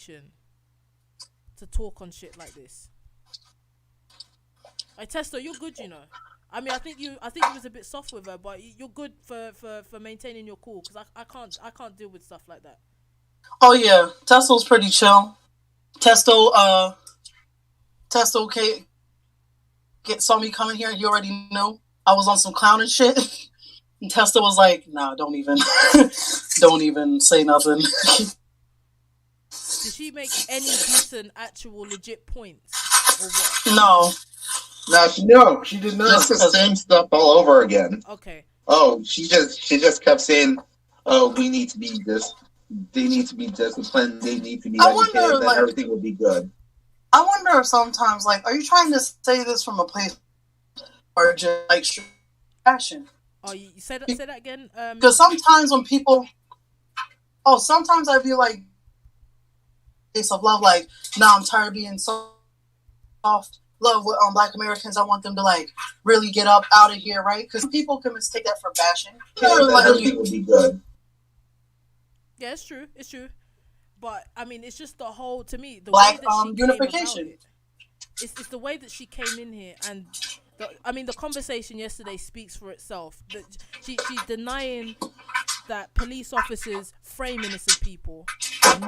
to talk on shit like this. Hey, Testo, you're good, you know. I mean, I think you was a bit soft with her, but you're good for maintaining your cool, because I can't deal with stuff like that. Oh yeah, Testo's pretty chill. Testo saw me coming here, and he already knew I was on some clowning shit. And Testo was like, "Nah, don't even say nothing." Did she make any decent, actual, legit points, or what? No. No, she did not. Just the same stuff all over again. Okay. Oh, she just kept saying, "Oh, we need to be this. They need to be disciplined. They need to be educated. Then everything will be good." I wonder if sometimes, like, are you trying to say this from a place or just like passion? Oh, you say that again. Because sometimes when people, sometimes I feel like case of love, like, nah, I'm tired of being soft. Love with Black Americans. I want them to like really get up out of here, right? Because people can mistake that for bashing. Everything will be good. Yeah, it's true. It's true. But I mean, it's just the whole, to me, the Black way that she unification. Came about it. It's the way that she came in here, and the conversation yesterday speaks for itself. That she's denying that police officers frame innocent people,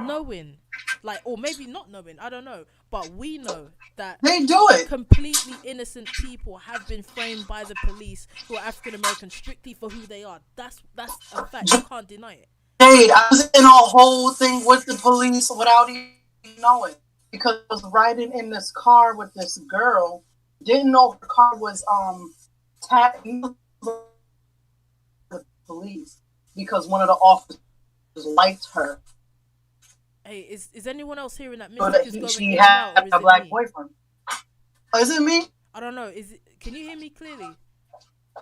knowing, like, or maybe not knowing, I don't know, but we know that they do it. Completely innocent people have been framed by the police who are African American strictly for who they are. That's a fact. You can't deny it. Jade, I was in a whole thing with the police without even knowing, because I was riding in this car with this girl, didn't know her car was tagged the police because one of the officers liked her. Hey, is anyone else hearing that? So that she had a black boyfriend. Oh, is it me? I don't know. Can you hear me clearly?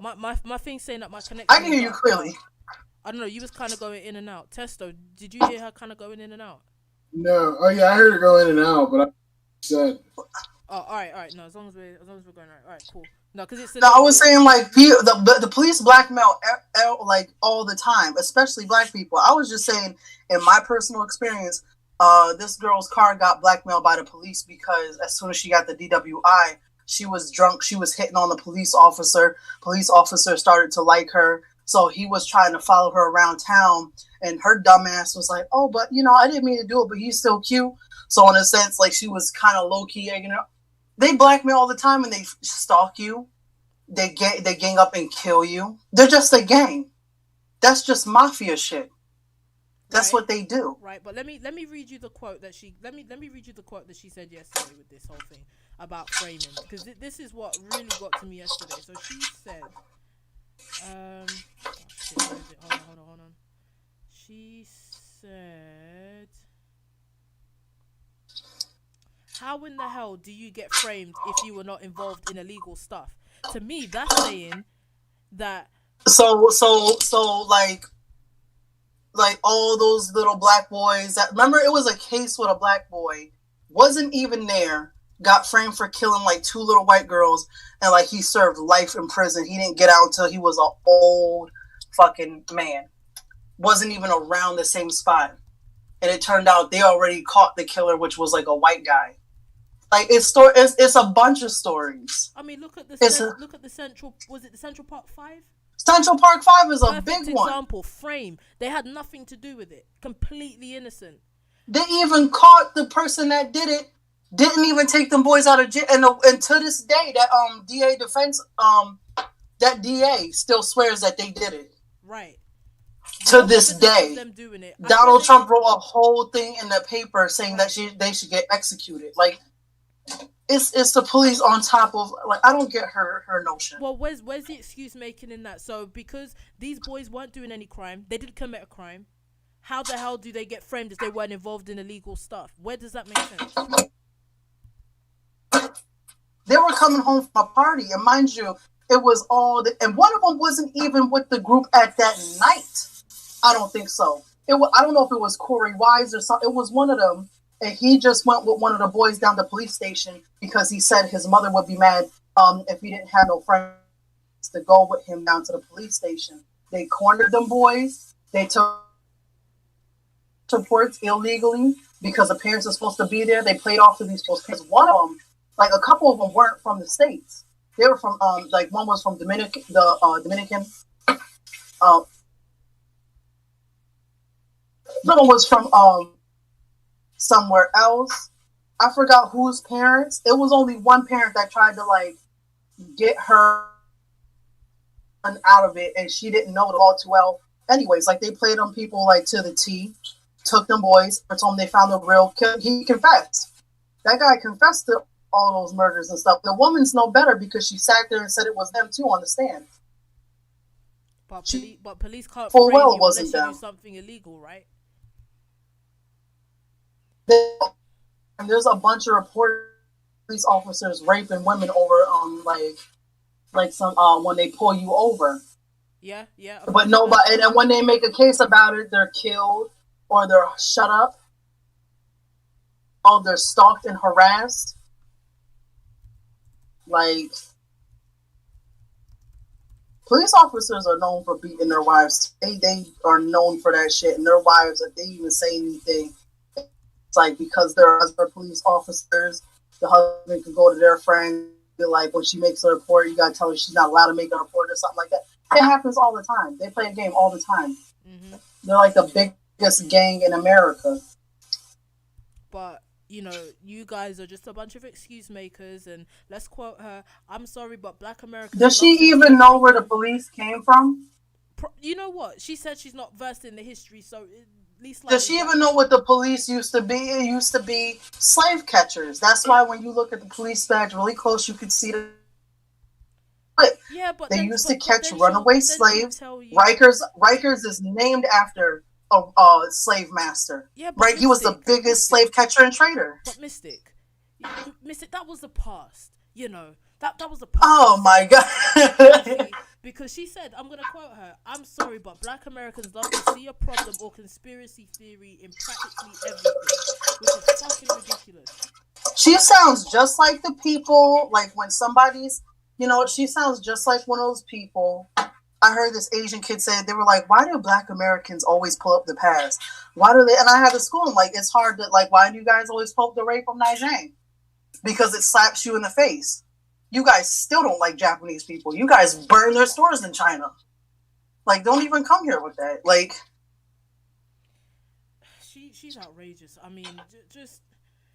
My thing's saying that my connection. I can hear you clearly. I don't know. You was kind of going in and out. Testo, did you hear her kind of going in and out? No. Oh yeah, I heard her go in and out, but I said. Oh, all right. No, as long as we're going right. All right, cool. No, because it's. No, I was saying like the police blackmail like all the time, especially black people. I was just saying, in my personal experience, this girl's car got blackmailed by the police because as soon as she got the DWI, she was drunk. She was hitting on the police officer. Police officer started to like her. So he was trying to follow her around town, and her dumbass was like, "Oh, but I didn't mean to do it, but he's still cute." So in a sense, like, she was kind of low key egging her. They blackmail all the time, and they stalk you. They gang up and kill you. They're just a gang. That's just mafia shit. That's what they do. Right, but let me read you the quote that she let me read you the quote that she said yesterday with this whole thing about framing, because this is what really got to me yesterday. So she said. Shit, where is it? Hold on. She said, "How in the hell do you get framed if you were not involved in illegal stuff?" To me, that's saying that. So like all those little black boys that, remember, it was a case with a black boy, wasn't even there, got framed for killing like 2 little white girls, and like he served life in prison. He didn't get out until he was an old fucking man. Wasn't even around the same spot. And it turned out they already caught the killer, which was like a white guy. Like, it's a bunch of stories. I mean, look at the Central. Was it the Central Park 5? Central Park 5 is a Perfect big one. Example. Frame. They had nothing to do with it. Completely innocent. They even caught the person that did it. Didn't even take them boys out of jail. And to this day, that DA defense, that DA still swears that they did it. Right. To this day, them doing it. Donald Trump wrote a whole thing in the paper saying that they should get executed. Like, it's the police on top of, like, I don't get her notion. Well, where's the excuse making in that? So because these boys weren't doing any crime, they didn't commit a crime. How the hell do they get framed if they weren't involved in illegal stuff? Where does that make sense? They were coming home from a party, and mind you, it was and one of them wasn't even with the group at that night. I don't think so. I don't know if it was Corey Wise or something. It was one of them, and he just went with one of the boys down to the police station because he said his mother would be mad if he didn't have no friends to go with him down to the police station. They cornered them boys. They took reports illegally, because the parents are supposed to be there. They played off to these supposed parents. One of them, like a couple of them, weren't from the States. They were from like one was from Dominican. The other one was from somewhere else. I forgot whose parents. It was only one parent that tried to like get her out of it, and she didn't know it all too well. Anyways, like they played on people like to the T, took them boys, told them they found the real killer. He confessed. That guy confessed to all those murders and stuff. The woman's no better because she sat there and said it was them too on the stand. But police can't full frame well you wasn't unless you them. do something illegal, right? And there's a bunch of reported police officers raping women over like some when they pull you over. Yeah. But nobody, and when they make a case about it, they're killed or they're shut up. Oh, they're stalked and harassed. Like, police officers are known for beating their wives. They are known for that shit. And their wives, if they even say anything, it's like because they're police officers, the husband can go to their friend, be like, when she makes a report, you gotta tell her she's not allowed to make a report or something like that. It happens all the time. They play a game all the time. Mm-hmm. They're like the biggest gang in America. But, you know, you guys are just a bunch of excuse makers, and let's quote her, I'm sorry, but black Americans... Does she even know where the police came from? You know what? She said she's not versed in the history, so... At least does she even know what the police used to be? It used to be slave catchers. That's why when you look at the police badge really close, you could see the... Yeah, but they used to catch runaway slaves. Rikers is named after a slave master. Yeah, right. He was the biggest slave catcher and trader. But Mystic, that was the past. You know that was the past. Oh my God! Because she said, I'm gonna quote her. I'm sorry, but black Americans love to see a problem or conspiracy theory in practically everything, which is fucking ridiculous. She sounds just like the people. Like when somebody's. You know, she sounds just like one of those people. I heard this Asian kid say, they were like, why do black Americans always pull up the past? Why do they? And I had to school them, like, it's hard to, like, why do you guys always pull up the rape of Nanjing? Because it slaps you in the face. You guys still don't like Japanese people. You guys burn their stores in China. Like, don't even come here with that. Like. She's outrageous. I mean, just.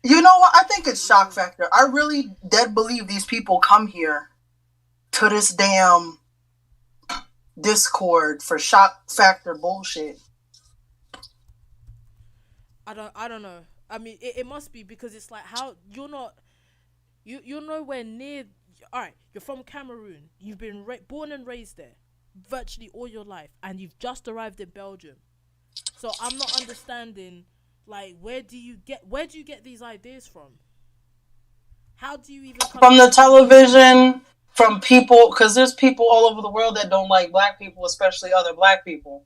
You know what? I think it's shock factor. I really dead believe these people come here to this damn Discord for shock factor bullshit. I don't know. I mean, it must be because it's like how you're nowhere near. All right, you're from Cameroon. You've been born and raised there, virtually all your life, and you've just arrived in Belgium. So I'm not understanding. Like, where do you get these ideas from? How do you even come from the television? From people, because there's people all over the world that don't like black people, especially other black people.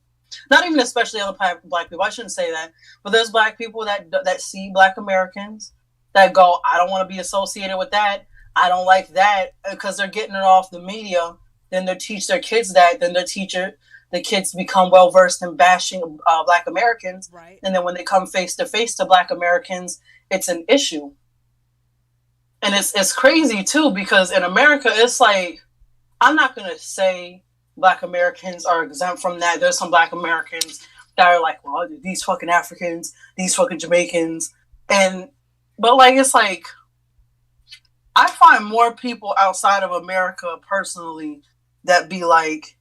Not even especially other black people. I shouldn't say that. But there's black people that see black Americans that go, I don't want to be associated with that. I don't like that because they're getting it off the media. Then they teach their kids that. Then the kids become well versed in bashing black Americans. Right. And then when they come face to face to black Americans, it's an issue. And it's crazy, too, because in America, it's like, I'm not going to say black Americans are exempt from that. There's some black Americans that are like, well, these fucking Africans, these fucking Jamaicans. But, like, it's like, I find more people outside of America, personally, that be like,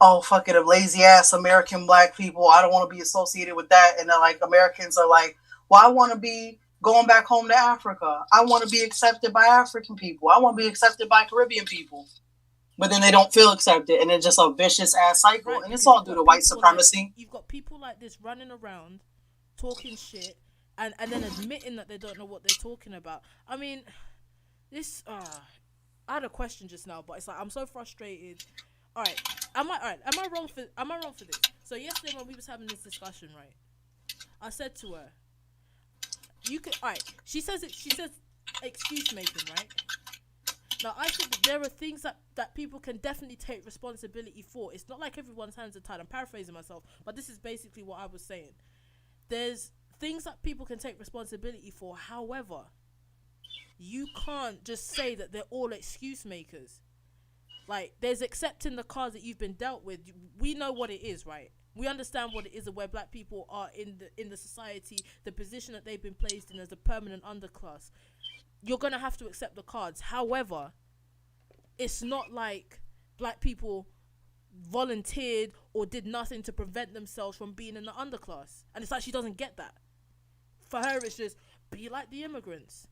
oh, fuck it, lazy-ass American black people. I don't want to be associated with that. And then, like, Americans are like, well, I want to be going back home to Africa. I want to be accepted by African people. I want to be accepted by Caribbean people. But then they don't feel accepted, and it's just a vicious ass cycle. Right, and it's all due to white supremacy. You've got people like this running around, talking shit, and then admitting that they don't know what they're talking about. I mean, this. I had a question just now, but it's like I'm so frustrated. All right, am I wrong for this? So yesterday when we was having this discussion, right, I said to her, you could, all right, she says excuse making, right? Now, I said that there are things that people can definitely take responsibility for. It's not like everyone's hands are tied. I'm paraphrasing myself, but this is basically what I was saying. There's things that people can take responsibility for. However, you can't just say that they're all excuse makers. Like, there's accepting the cards that you've been dealt with. We know what it is, right? We understand what it is and where black people are in the society, the position that they've been placed in as a permanent underclass. You're going to have to accept the cards. However, it's not like black people volunteered or did nothing to prevent themselves from being in the underclass. And it's like she doesn't get that. For her, it's just, be like the immigrants.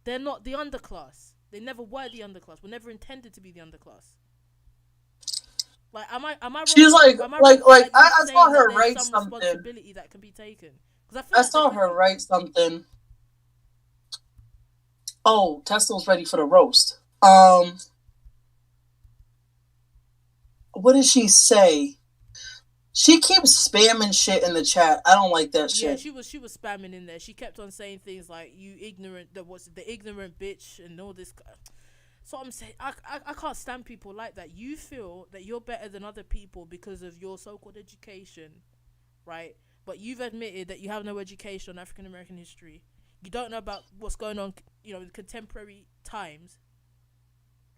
They're not the underclass. They never were the underclass. Were never intended to be the underclass. Like, am I wrong? She's like I saw her write something. Responsibility that can be taken. I saw her write something. Oh, Tesla's ready for the roast. What did she say? She keeps spamming shit in the chat. I don't like that shit. Yeah, she was spamming in there. She kept on saying things like, "You ignorant, the ignorant bitch," and all this. So I'm saying, I can't stand people like that. You feel that you're better than other people because of your so-called education, right? But you've admitted that you have no education on African American history. You don't know about what's going on, in contemporary times.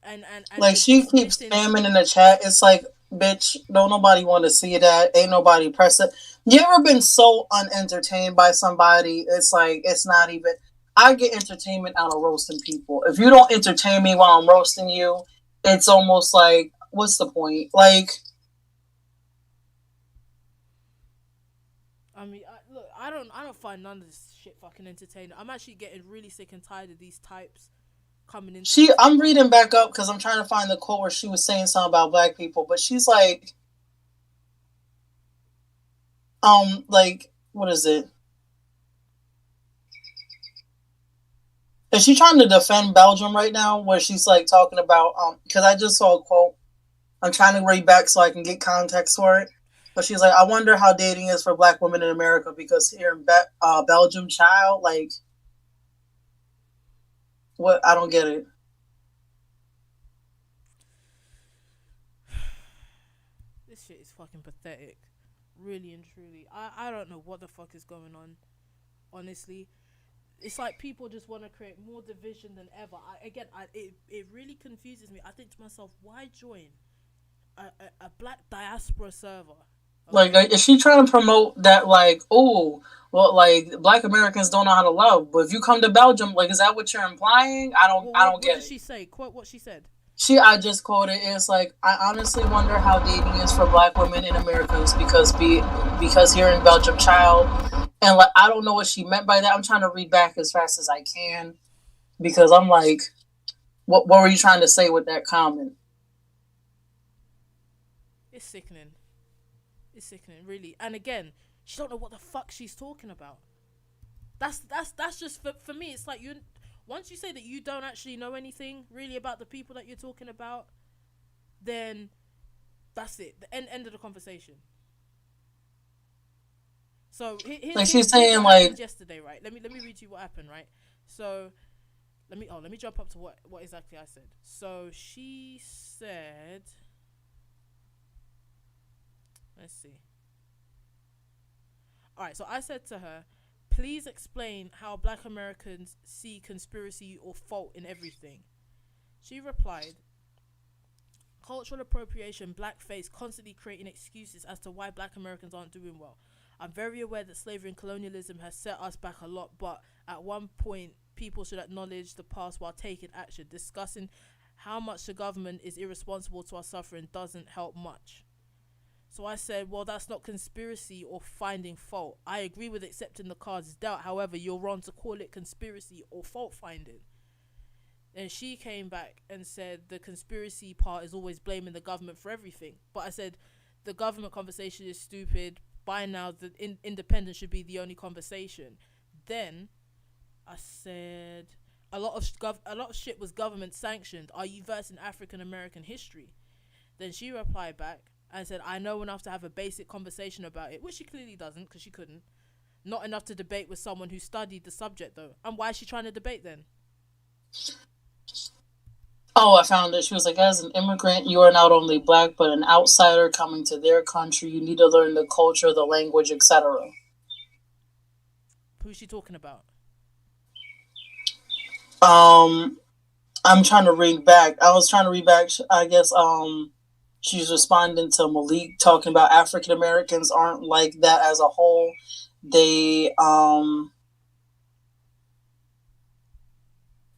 And like, she keeps spamming in the chat. It's like, bitch, don't nobody want to see that. Ain't nobody press it. You ever been so unentertained by somebody? It's like, it's not even. I get entertainment out of roasting people. If you don't entertain me while I'm roasting you, it's almost like, what's the point? Like, I mean, look, I don't find none of this shit fucking entertaining. I'm actually getting really sick and tired of these types coming in. I'm reading back up because I'm trying to find the quote where she was saying something about black people, but she's like, what is it? Is she trying to defend Belgium right now? Where she's like talking about, because I just saw a quote. I'm trying to read back so I can get context for it. But she's like, I wonder how dating is for black women in America because here in Belgium, child, like, what? I don't get it. This shit is fucking pathetic. Really and truly. I don't know what the fuck is going on, honestly. It's like people just want to create more division than ever. It really confuses me. I think to myself, why join a black diaspora server? Okay. Like, is she trying to promote that, like, oh, well, like, black Americans don't know how to love, but if you come to Belgium, like, is that what you're implying? I don't get it. What did she say? Quote what she said. I just quoted, it's like, I honestly wonder how dating is for black women in America because here in Belgium, child. And, like, I don't know what she meant by that. I'm trying to read back as fast as I can because I'm like, what were you trying to say with that comment? It's sickening. It's sickening, really. And again, she don't know what the fuck she's talking about. That's just for me. It's like, once you say that you don't actually know anything really about the people that you're talking about, then that's it. The end of the conversation. So she's saying, like, yesterday, right? Let me read you what happened, right? So let me jump up to what exactly I said. So she said, let's see. All right, so I said to her, please explain how black Americans see conspiracy or fault in everything. She replied, cultural appropriation, blackface, constantly creating excuses as to why black Americans aren't doing well. I'm very aware that slavery and colonialism has set us back a lot, but at one point, people should acknowledge the past while taking action. Discussing how much the government is irresponsible to our suffering doesn't help much. So I said, well, that's not conspiracy or finding fault. I agree with accepting the cards is dealt. However, you're wrong to call it conspiracy or fault finding. And she came back and said the conspiracy part is always blaming the government for everything. But I said the government conversation is stupid. By now, the independence should be the only conversation. Then I said a lot of shit was government sanctioned. Are you versed in African American history? Then she replied back and said, I know enough to have a basic conversation about it, which she clearly doesn't because she couldn't. Not enough to debate with someone who studied the subject, though. And why is she trying to debate then? Oh, I found it. She was like, as an immigrant, you are not only black, but an outsider coming to their country. You need to learn the culture, the language, etc. Who's she talking about? I'm trying to read back. I was trying to read back. I guess she's responding to Malik talking about African Americans aren't like that as a whole. They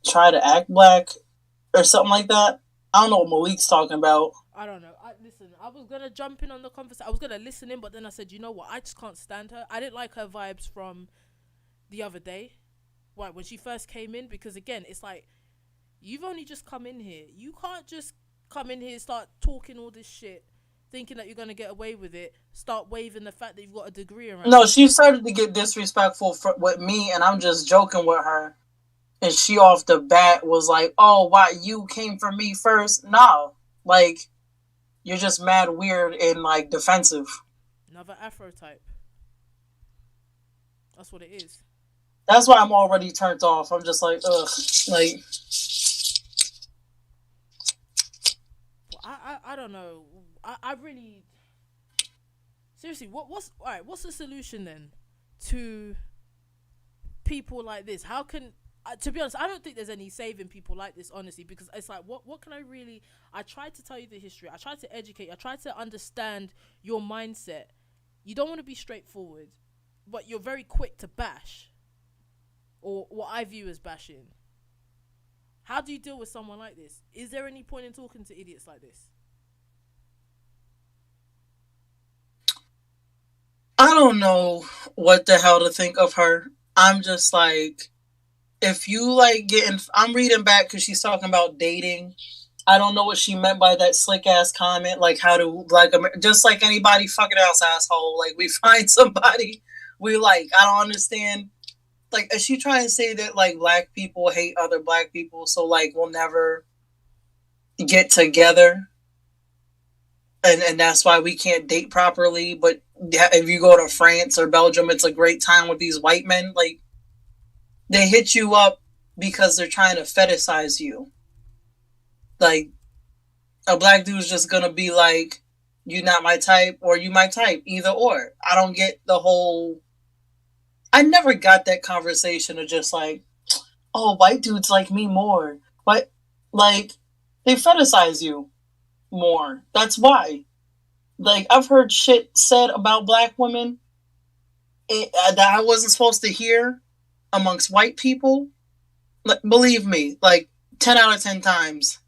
try to act black or something like that. I don't know what Malik's talking about. I don't know. Listen, I was gonna jump in on the conversation. I was gonna listen in, but then I said, you know what? I just can't stand her. I didn't like her vibes from the other day, right, when she first came in, because again, it's like, you've only just come in here. You can't just come in here and start talking all this shit, thinking that you're gonna get away with it. Start waving the fact that you've got a degree around. No, she started to get disrespectful with me, and I'm just joking with her. And she off the bat was like, "Oh, why you came for me first?" No, like, you're just mad weird and like defensive. Another Afro type. That's what it is. That's why I'm already turned off. I'm just like, ugh, like. I don't know. I really seriously. What's all right? What's the solution then to people like this? How can to be honest, I don't think there's any saving people like this, honestly, because it's like, what can I really? I tried to tell you the history. I tried to educate. I tried to understand your mindset. You don't want to be straightforward, but you're very quick to bash, or what I view as bashing. How do you deal with someone like this? Is there any point in talking to idiots like this? I don't know what the hell to think of her. I'm just like, if you like getting, I'm reading back because she's talking about dating. I don't know what she meant by that slick ass comment. Like, how to, like, just like anybody fucking else, asshole. Like, we find somebody we like. I don't understand. Like, is she trying to say that, like, black people hate other black people, so, like, we'll never get together? And that's why we can't date properly. But if you go to France or Belgium, it's a great time with these white men. Like, they hit you up because they're trying to fetishize you. Like, a black dude's just gonna be like, you not my type, or you my type. Either or. I don't get the whole... I never got that conversation of just like, oh, white dudes like me more. But, like, they fetishize you more. That's why. Like, I've heard shit said about black women that I wasn't supposed to hear amongst white people. Like, believe me, like, 10 out of 10 times.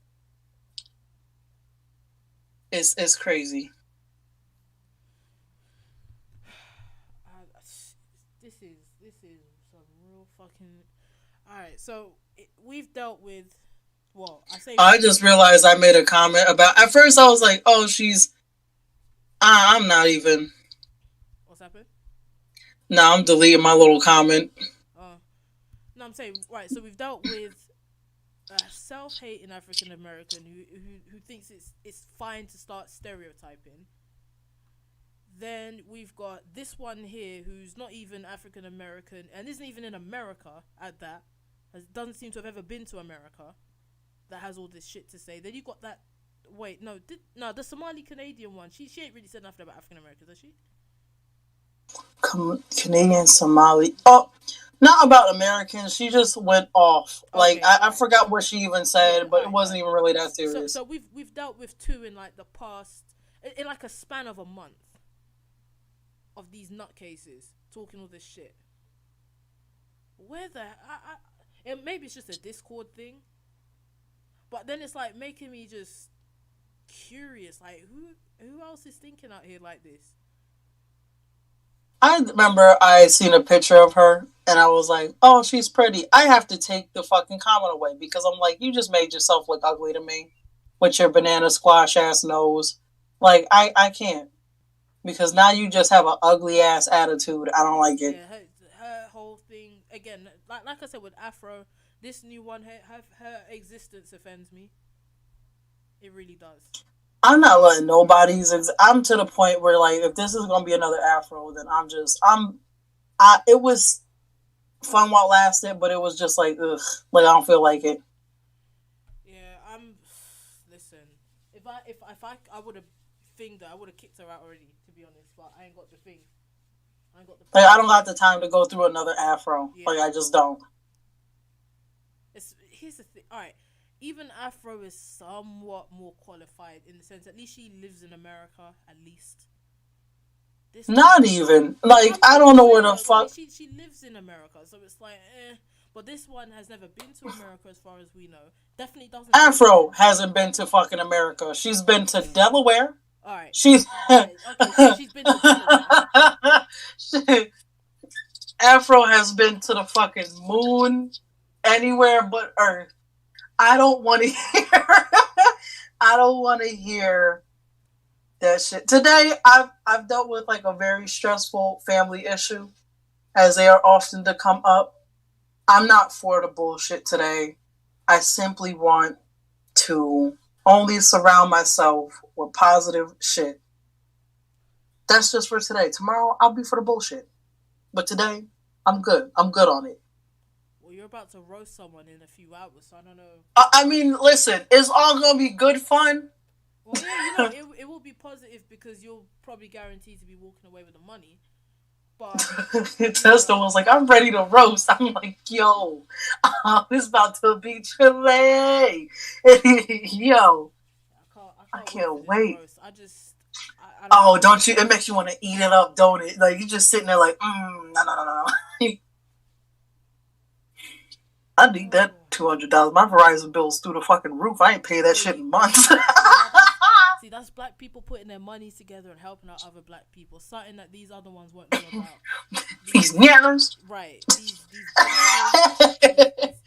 It's crazy. This is some real fucking... Alright, so we've dealt with... Well, I just realized I made a comment about... At first I was like, oh, she's... I'm not even... What's happened? No, I'm deleting my little comment. No, I'm saying, right, so we've dealt with a self-hating African American who thinks it's fine to start stereotyping. Then we've got this one here who's not even African American and isn't even in America at that. Doesn't seem to have ever been to America. That has all this shit to say. Then you got that... Wait, the Somali Canadian one. She ain't really said nothing about African Americans, has she? Canadian Somali. Oh, not about Americans. She just went off. Okay, like, I forgot what she even said, but it wasn't even really that serious. So we've dealt with two in like the past, in like a span of a month, of these nutcases talking all this shit. Where and maybe it's just a Discord thing, but then it's like making me just curious. Like, who else is thinking out here like this? I remember I seen a picture of her and I was like, oh, she's pretty. I have to take the fucking comment away because I'm like, you just made yourself look ugly to me with your banana squash ass nose. Like, I can't, because now you just have an ugly ass attitude. I don't like it. Yeah, her whole thing, again, like I said with Afro, this new one, her existence offends me. It really does. I'm not letting nobody's... I'm to the point where, like, if this is going to be another Afro, then it was fun while it lasted, but it was just like, ugh. Like, I don't feel like it. Yeah, listen, if I would have thinged her, I would have kicked her out already, to be honest, but I ain't got the thing. Like, I don't got the time to go through another afro. Yeah. Like, I just don't. Here's the thing. All right. Even Afro is somewhat more qualified in the sense, at least she lives in America, at least. Not even. Like, I don't know where the fuck. She lives in America, so it's like, But this one has never been to America as far as we know. Definitely doesn't. Afro hasn't been to fucking America. She's been to Delaware. Alright. She's... Okay, so she's been to Delaware. Afro has been to the fucking moon, anywhere but Earth. I don't want to hear... I don't want to hear that shit. Today, I've dealt with like a very stressful family issue, as they are often to come up. I'm not for the bullshit today. I simply want to only surround myself with positive shit. That's just for today. Tomorrow, I'll be for the bullshit. But today, I'm good. I'm good on it. Well, you're about to roast someone in a few hours, so I don't know. I mean, listen, it's all going to be good fun. Well, yeah, it will be positive because you'll probably guarantee to be walking away with the money. But Testo was like, I'm ready to roast. I'm like, yo, it's about to be chilly. Yo, I can't wait. Don't you? It makes you want to eat it up, don't it? Like, you're just sitting there like, no. I need that $200. My Verizon bill's through the fucking roof. I ain't pay that shit in months. See, that's black people putting their money together and helping out other black people. Something that these other ones won't know about. These niggers. Right. These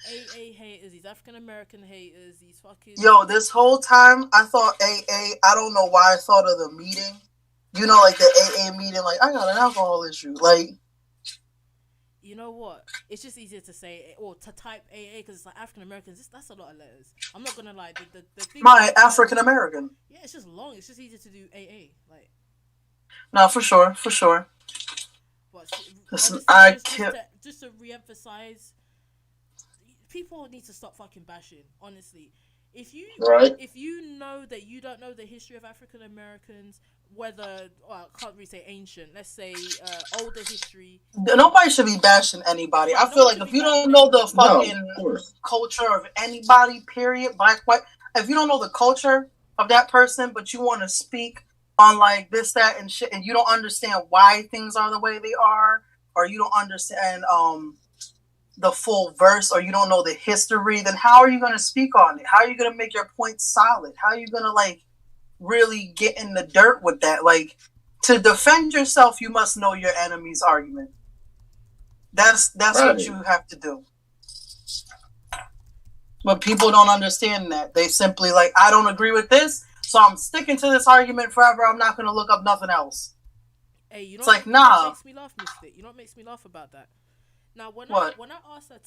AA haters, these African American haters, these fucking... Yo, this whole time, I thought AA, I don't know why I thought of the meeting. You know, like the AA meeting, like, I got an alcohol issue. Like... You know what? It's just easier to say or to type AA because it's like African Americans. That's a lot of letters. I'm not gonna lie. The thing my African American. Yeah, it's just long. It's just easier to do AA. Like. No, for sure. But listen, just to re-emphasize, people need to stop fucking bashing. Honestly, if you know that you don't know the history of African Americans, whether I can't really say ancient, let's say older history. Nobody should be bashing anybody. I feel like if you don't know the fucking culture of anybody, period, black, white, if you don't know the culture of that person, but you want to speak on like this, that, and shit, and you don't understand why things are the way they are, or you don't understand the full verse, or you don't know the history, then how are you going to speak on it? How are you going to make your point solid? How are you going to like really get in the dirt with that? Like, to defend yourself, you must know your enemy's argument. That's right. What you have to do. But people don't understand that. They simply like, I don't agree with this, so I'm sticking to this argument forever. I'm not going to look up nothing else. Hey, you know, it's like, nah. What makes me laugh, Mystic? You know what makes me laugh about that? Now, when I asked her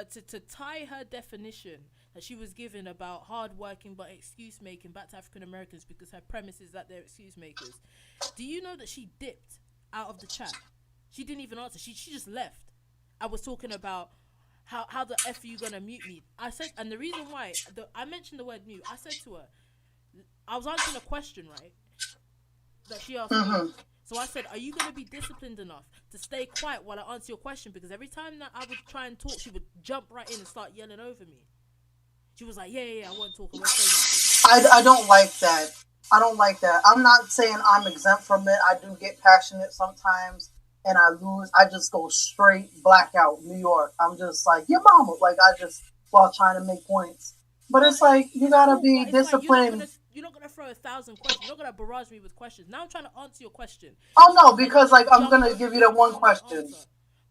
to tie her definition that she was given about hardworking but excuse making back to African Americans because her premise is that they're excuse makers, do you know that she dipped out of the chat? She didn't even answer. She just left. I was talking about how the F are you gonna mute me? I said, and the reason why I mentioned the word mute, I said to her, I was answering a question, right, that she asked me. So I said, are you going to be disciplined enough to stay quiet while I answer your question? Because every time that I would try and talk, she would jump right in and start yelling over me. She was like, yeah, I won't talk. I won't say nothing. I don't like that. I don't like that. I'm not saying I'm exempt from it. I do get passionate sometimes, and I lose. I just go straight blackout, New York. I'm just like, your mama. Like, I just, while trying to make points. But it's like, you got to be disciplined. Like, you're not going to throw 1,000 questions. You're not going to barrage me with questions. Now I'm trying to answer your question. Oh, no, because, like, I'm going to give you that one question.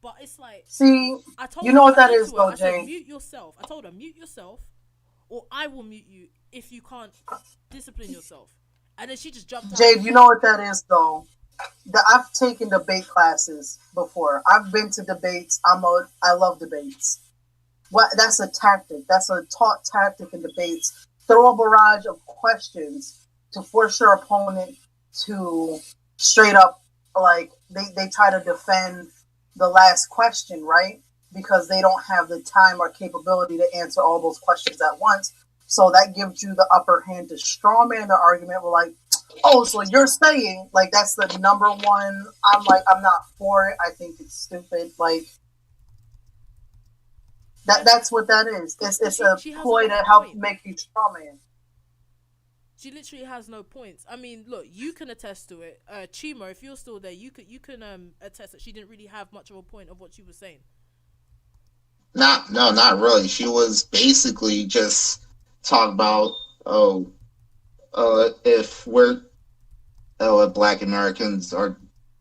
But it's like... See, you know what that is, though, Jane. I said, mute yourself. I told her, mute yourself, or I will mute you if you can't discipline yourself. And then she just jumped out. Jade, you know what that is, though? I've taken debate classes before. I've been to debates. I love debates. That's a tactic. That's a taught tactic in debates. Throw a barrage of questions to force your opponent to straight up, like, they try to defend the last question, right? Because they don't have the time or capability to answer all those questions at once. So that gives you the upper hand to strawman the argument. We're like, Oh, so you're saying like that's the number one? I'm not for it. I think it's stupid. Like that's what that is. It's a ploy to help make you strawman. She literally has no points. I mean, look, you can attest to it. Chima, if you're still there, you can attest that she didn't really have much of a point of what she was saying. Not really. She was basically just talking about if Black Americans are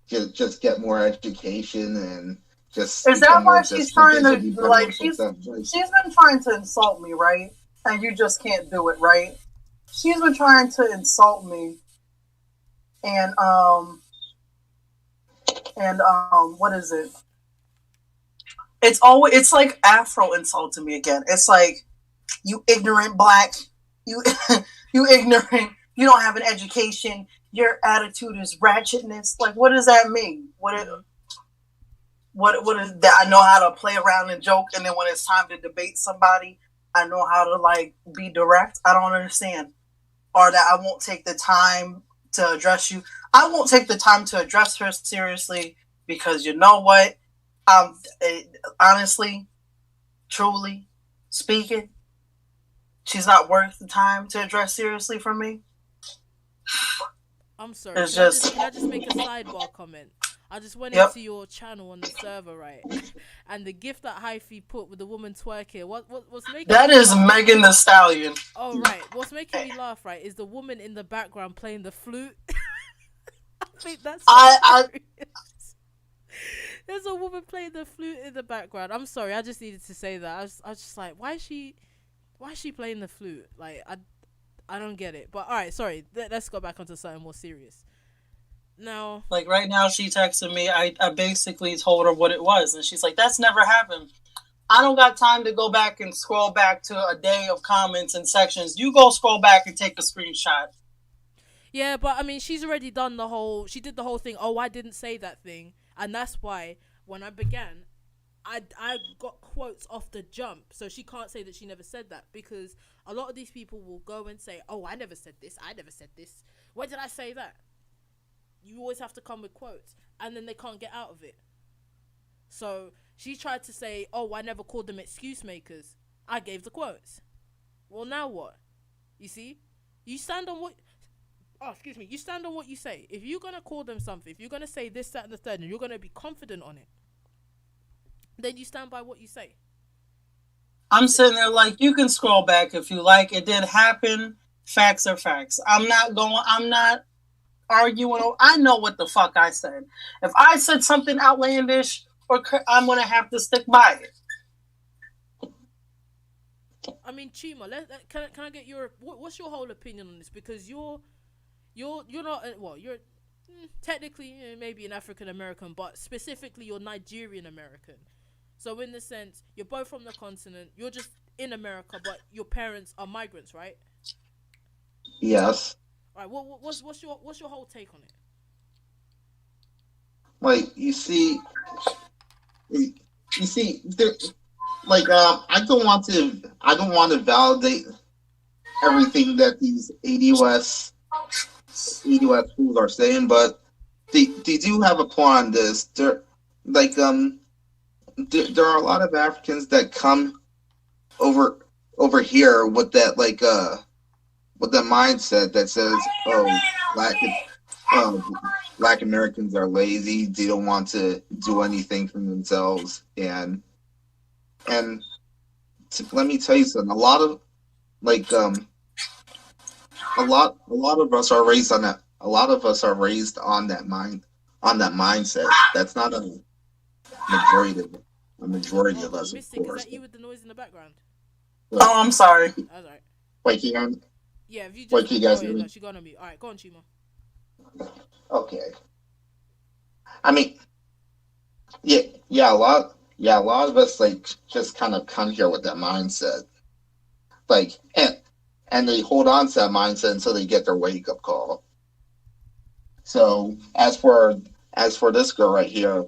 just get more education and just is that why she's trying to like she's been trying to insult me, right? And you just can't do it, right? She's been trying to insult me, and what is it? It's like Afro insulting me again. It's like, you ignorant black, you you ignorant, you don't have an education, your attitude is ratchetness. Like, what does that mean? What is that? I know how to play around and joke, and then when it's time to debate somebody, I know how to like be direct. I don't understand. Or that I won't take the time to address you. I won't take the time to address her seriously because you know what? Honestly, truly speaking, she's not worth the time to address seriously from me. I'm sorry. Can I just make a sidebar comment? I just went into your channel on the server, right? And the gift that Hyphy put with the woman twerking, what's making that is laugh? Megan Thee Stallion. Oh, right. What's making me laugh, right, is the woman in the background playing the flute. I think that's There's a woman playing the flute in the background. I'm sorry, I just needed to say that. I was just like, why is she playing the flute? Like, I don't get it. But alright, sorry. Let's go back onto something more serious. Now, like right now, she texted me. I basically told her what it was, and she's like, "That's never happened." I don't got time to go back and scroll back to a day of comments and sections. You go scroll back and take a screenshot. Yeah, but I mean, she's already done she did the whole thing. Oh, I didn't say that thing, and that's why when I began, I got quotes off the jump, so she can't say that she never said that, because a lot of these people will go and say, "Oh, I never said this. I never said this. When did I say that?" You always have to come with quotes, and then they can't get out of it. So she tried to say, "Oh, I never called them excuse makers. I gave the quotes." Well, now what? You see, you stand on what. Oh, excuse me. You stand on what you say. If you're gonna call them something, if you're gonna say this, that, and the third, and you're gonna be confident on it, then you stand by what you say. I'm sitting there like, you can scroll back if you like. It did happen. Facts are facts. I'm not arguing. I know what the fuck I said. If I said something outlandish, I'm gonna have to stick by it. I mean, Chima, can I get what's your whole opinion on this? Because you're not, well, you're technically maybe an African American, but specifically you're Nigerian American. So in the sense, you're both from the continent. You're just in America, but your parents are migrants, right? Yes. All right. What's your whole take on it? Like, you see, there, like, I don't want to validate everything that these ADOS schools are saying, but they do have a point on this. There are a lot of Africans that come over here with that with that mindset that says, Black Americans are lazy, they don't want to do anything for themselves, and let me tell you something. A lot of us are raised on that. A lot of us are raised on that mindset. That's not a majority of us. Mystic, of course. Is that you with the noise in the background? Oh, I'm sorry. That's right. Wait, can you? Yeah, if you just wait, can you guys hear me? No, she got on me. All right, go on, Chima. Okay. I mean, yeah, a lot of us just kind of come here with that mindset, and they hold on to that mindset until they get their wake up call. So as for this girl right here,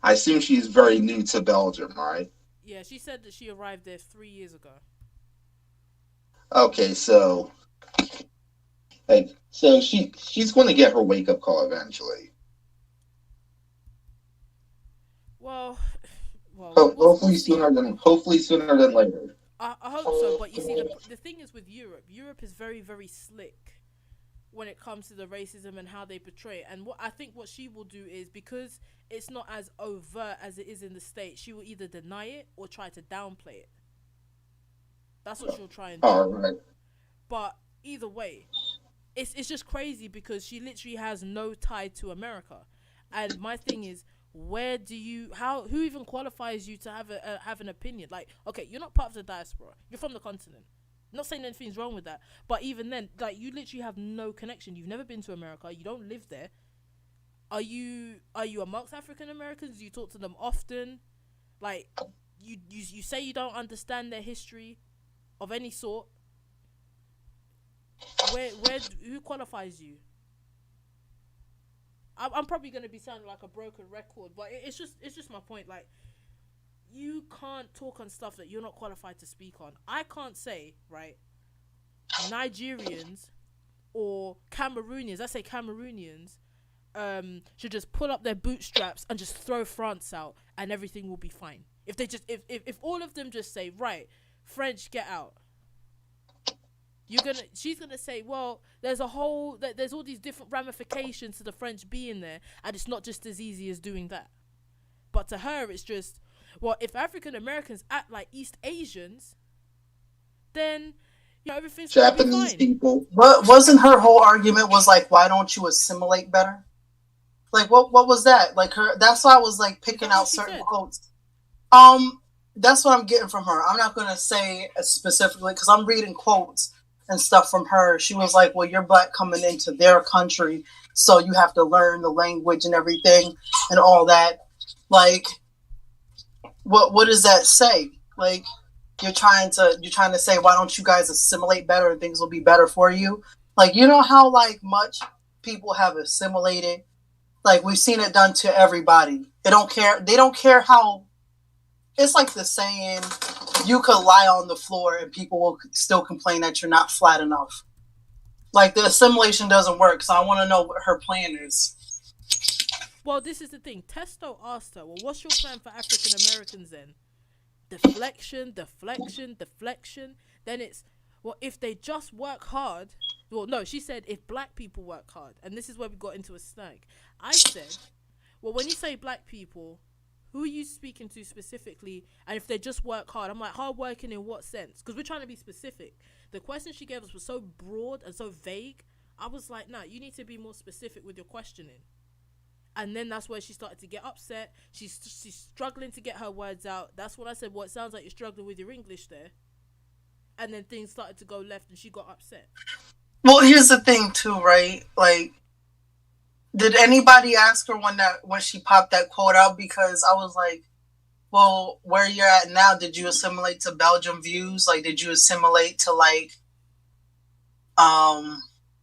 I assume she's very new to Belgium, right? Yeah, she said that she arrived there 3 years ago. Okay, so So she's going to get her wake up call eventually. Well, Hopefully sooner than later. I hope so, but you see, the thing is with Europe. Europe is very, very slick when it comes to the racism and how they portray it. And what she will do is, because it's not as overt as it is in the States, she will either deny it or try to downplay it. That's what she'll try and do. Oh, right. But either way, it's just crazy because she literally has no tie to America. And my thing is, who even qualifies you to have an opinion? Like, okay, you're not part of the diaspora. You're from the continent. I'm not saying anything's wrong with that, but even then, like, you literally have no connection. You've never been to America. You don't live there. Are you amongst African Americans? Do you talk to them often? Like, you say you don't understand their history of any sort. Who qualifies you? I'm probably gonna be sounding like a broken record, but it's just my point. Like, you can't talk on stuff that you're not qualified to speak on. I can't say, right, Nigerians or Cameroonians. I say Cameroonians should just pull up their bootstraps and just throw France out, and everything will be fine. If all of them just say, right, French, get out. She's gonna say, well, there's all these different ramifications to the French being there, and it's not just as easy as doing that. But to her, it's just, well, if African Americans act like East Asians, then everything's Japanese people. But wasn't her whole argument was like, why don't you assimilate better? Like, what was that? Like, that's why I was like picking out certain quotes. That's what I'm getting from her. I'm not gonna say specifically because I'm reading quotes and stuff from her. She was like, well, you're black coming into their country, so you have to learn the language and everything and all that. Like, what does that say? Like, you're trying to say, why don't you guys assimilate better and things will be better for you? Like, you know how like much people have assimilated? Like, we've seen it done to everybody. They don't care how. It's like the saying, you could lie on the floor and people will still complain that you're not flat enough. Like, the assimilation doesn't work, so I want to know what her plan is. Well, this is the thing. Testo asked her, well, what's your plan for African Americans then? Deflection. Then it's, well, if they just work hard. Well, no, she said if black people work hard. And this is where we got into a snag. I said, well, when you say black people, who are you speaking to specifically? And if they just work hard, I'm like, hard working in what sense? Because we're trying to be specific. The question she gave us was so broad and so vague. I was like, nah, you need to be more specific with your questioning. And then that's where she started to get upset. She's struggling to get her words out. That's when I said, well, it sounds like you're struggling with your English there. And then things started to go left and she got upset. Well, here's the thing too, right? Like, did anybody ask her when she popped that quote out? Because I was like, well, where you're at now, did you assimilate to Belgium views? Like, did you assimilate to like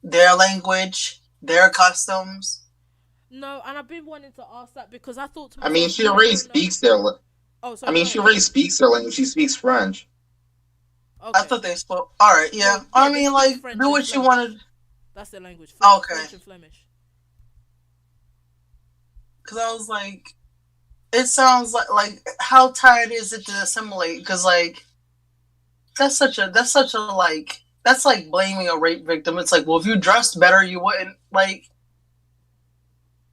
their language, their customs? No, and I've been wanting to ask that because I thought. I mean, she already speaks their. Oh, sorry. I mean, she already speaks their language. She speaks French. Okay. I thought they spoke. All right, yeah. Well, I mean, like, French do what you want to. That's their language. Okay. French and Flemish. Because I was like, it sounds like how tired is it to assimilate? Because like, that's like blaming a rape victim. It's like, well, if you dressed better, you wouldn't like.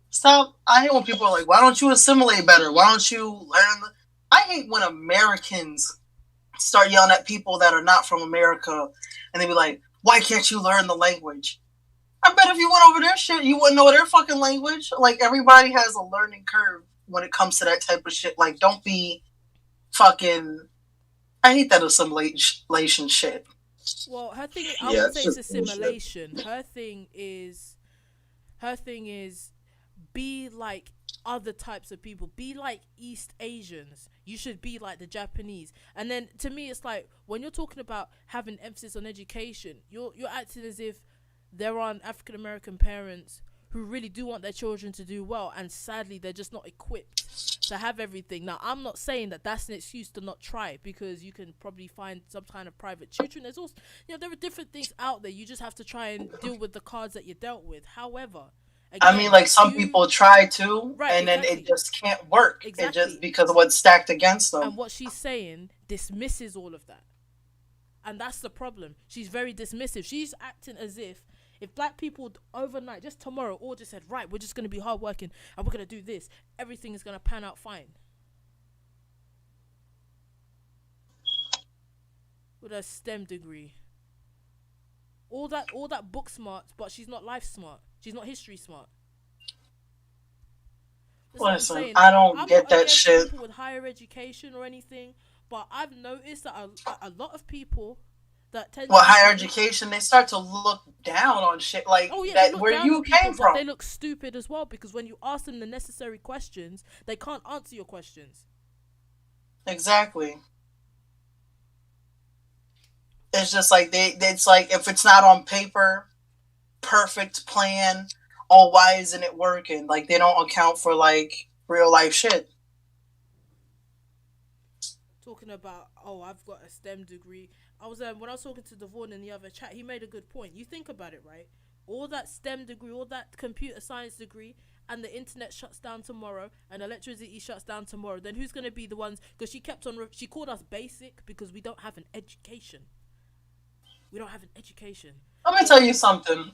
Stop. I hate when people are like, why don't you assimilate better? Why don't you learn? I hate when Americans start yelling at people that are not from America and they be like, why can't you learn the language? I bet if you went over their shit, you wouldn't know their fucking language. Like, everybody has a learning curve when it comes to that type of shit. Like, don't be fucking. I hate that assimilation shit. Well, her thing, I would say it's assimilation. Her thing is be like other types of people. Be like East Asians. You should be like the Japanese. And then to me, it's like when you're talking about having emphasis on education, you're acting as if there aren't African American parents who really do want their children to do well, and sadly they're just not equipped to have everything. Now, I'm not saying that that's an excuse to not try, because you can probably find some kind of private tutoring. There's also, there are different things out there. You just have to try and deal with the cards that you're dealt with. However, I mean, like, some people try to, Right, and then exactly. it just can't work. It Exactly. just because of what's stacked against them. And what she's saying dismisses all of that. And that's the problem. She's very dismissive. She's acting as if black people overnight, just tomorrow, all just said, right, we're just going to be hardworking and we're going to do this, everything is going to pan out fine. With a STEM degree. All that book smart, but she's not life smart. She's not history smart. That's what I'm Listen, saying. I don't I'm get not that against shit. people with higher education or anything, but I've noticed that a lot of people that tend Well, to higher education, they start to look down on shit like they that look where down you on people, came but from. they look stupid as well, because when you ask them the necessary questions, they can't answer your questions. Exactly. It's just like it's like, if it's not on paper, perfect plan, oh, why isn't it working? Like, they don't account for like real life shit. Talking about, I've got a STEM degree. When I was talking to Devon in the other chat, he made a good point. You think about it, right? All that STEM degree, all that computer science degree, and the internet shuts down tomorrow, and electricity shuts down tomorrow, then who's going to be the ones? Because she called us basic because we don't have an education. We don't have an education. Let me tell you something.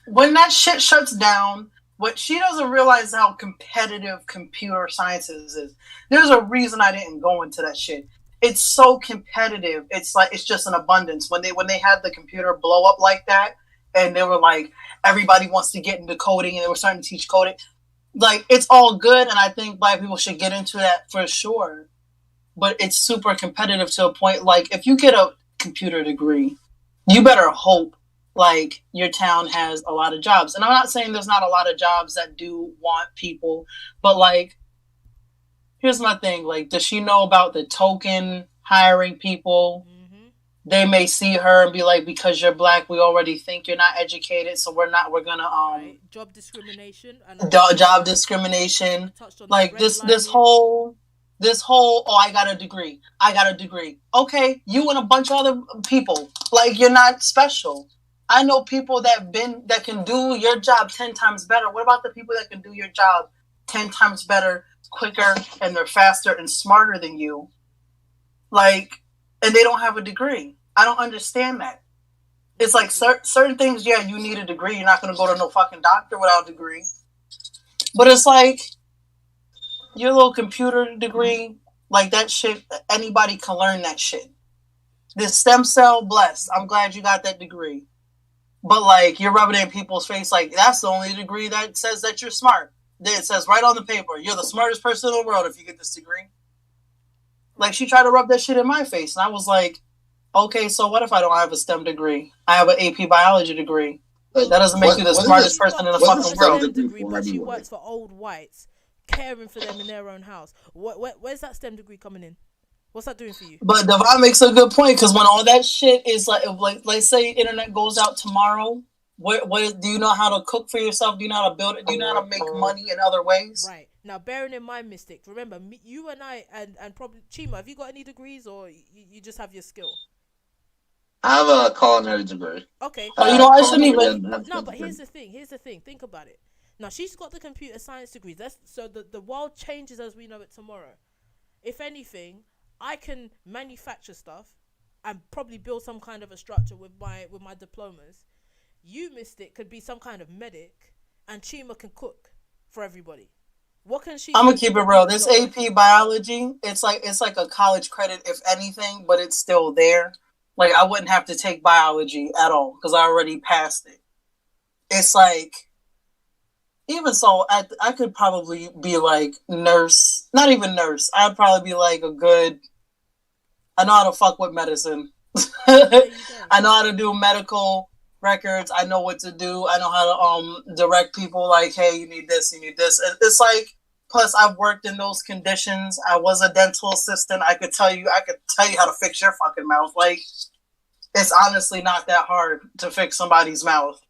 When that shit shuts down, what she doesn't realize how competitive computer sciences is. There's a reason I didn't go into that shit. It's so competitive. It's like, it's just an abundance. When they had the computer blow up like that, and they were like, everybody wants to get into coding, and they were starting to teach coding. Like, it's all good, and I think black people should get into that for sure. But it's super competitive to a point. Like, if you get a computer degree, you better hope like your town has a lot of jobs. And I'm not saying there's not a lot of jobs that do want people, but like, here's my thing. Like, does she know about the token hiring people? Mm-hmm. They may see her and be like, because you're black, we already think you're not educated, so we're gonna right. Job discrimination and job discrimination. Like this whole I got a degree. Okay, you and a bunch of other people. Like, you're not special. I know people that can do your job 10 times better. What about the people that can do your job 10 times better, quicker, and they're faster and smarter than you? Like, and they don't have a degree. I don't understand that. It's like certain things, yeah, you need a degree. You're not going to go to no fucking doctor without a degree. But it's like, your little computer degree, like that shit, anybody can learn that shit. This stem cell, blessed. I'm glad you got that degree. But like, you're rubbing it in people's face like that's the only degree that says that you're smart. It says right on the paper, you're the smartest person in the world if you get this degree. Like, she tried to rub that shit in my face, and I was like, okay, so what if I don't have a STEM degree? I have an AP biology degree. That doesn't make you the smartest person in the fucking world. Degree, but she works for old whites, caring for them in their own house. Where's that STEM degree coming in? What's that doing for you? But Devon makes a good point, because when all that shit is like say internet goes out tomorrow, what do you know how to cook for yourself? Do you know how to build it? Do you know how to make money in other ways? Right. Now, bearing in mind, Mystic, remember, you and I, and probably Chima, have you got any degrees, or you just have your skill? I have a culinary degree. Okay. I shouldn't even... No, but here's the thing. Think about it. Now, she's got the computer science degree. So the world changes as we know it tomorrow. If anything, I can manufacture stuff and probably build some kind of a structure with my diplomas. You, Mystic, could be some kind of medic, and Chima can cook for everybody. What can she? I'm gonna keep it real. This AP biology, it's like a college credit, if anything, but it's still there. Like, I wouldn't have to take biology at all because I already passed it. It's like, even so, I could probably be like nurse, not even nurse. I'd probably be like I know how to fuck with medicine. I know how to do medical records. I know what to do. I know how to direct people like, hey, you need this, you need this. It's like, plus I've worked in those conditions. I was a dental assistant. I could tell you how to fix your fucking mouth. Like, it's honestly not that hard to fix somebody's mouth.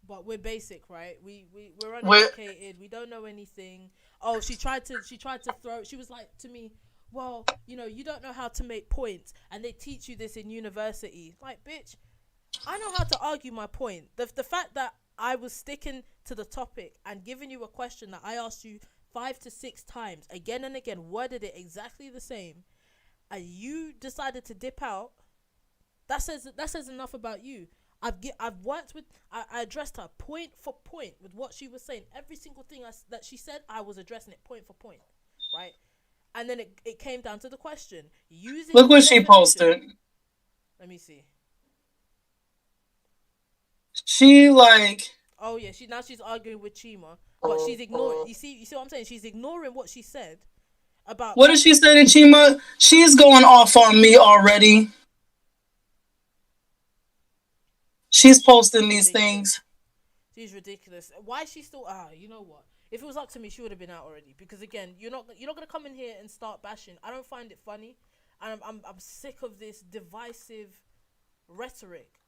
But we're basic, right? We're We're uneducated. We don't know anything. Oh, she tried to throw. She was like to me, well, you don't know how to make points, and they teach you this in university. Like, bitch, I know how to argue my point. The fact that I was sticking to the topic and giving you a question that I asked you 5 to 6 times, again and again, worded it exactly the same, and you decided to dip out. That says enough about you. I've worked with. I addressed her point for point with what she was saying. Every single thing that she said, I was addressing it point for point, right? And then it came down to the question. Look what she posted. Let me see. She like. Oh yeah, she's arguing with Chima, but she's ignoring. You see what I'm saying? She's ignoring what she said about. What did she say to Chima? She's going off on me already. She's posting these things. She's ridiculous. Why is she still? You know what? If it was up to me, she would have been out already. Because again, you're not gonna come in here and start bashing. I don't find it funny, and I'm sick of this divisive rhetoric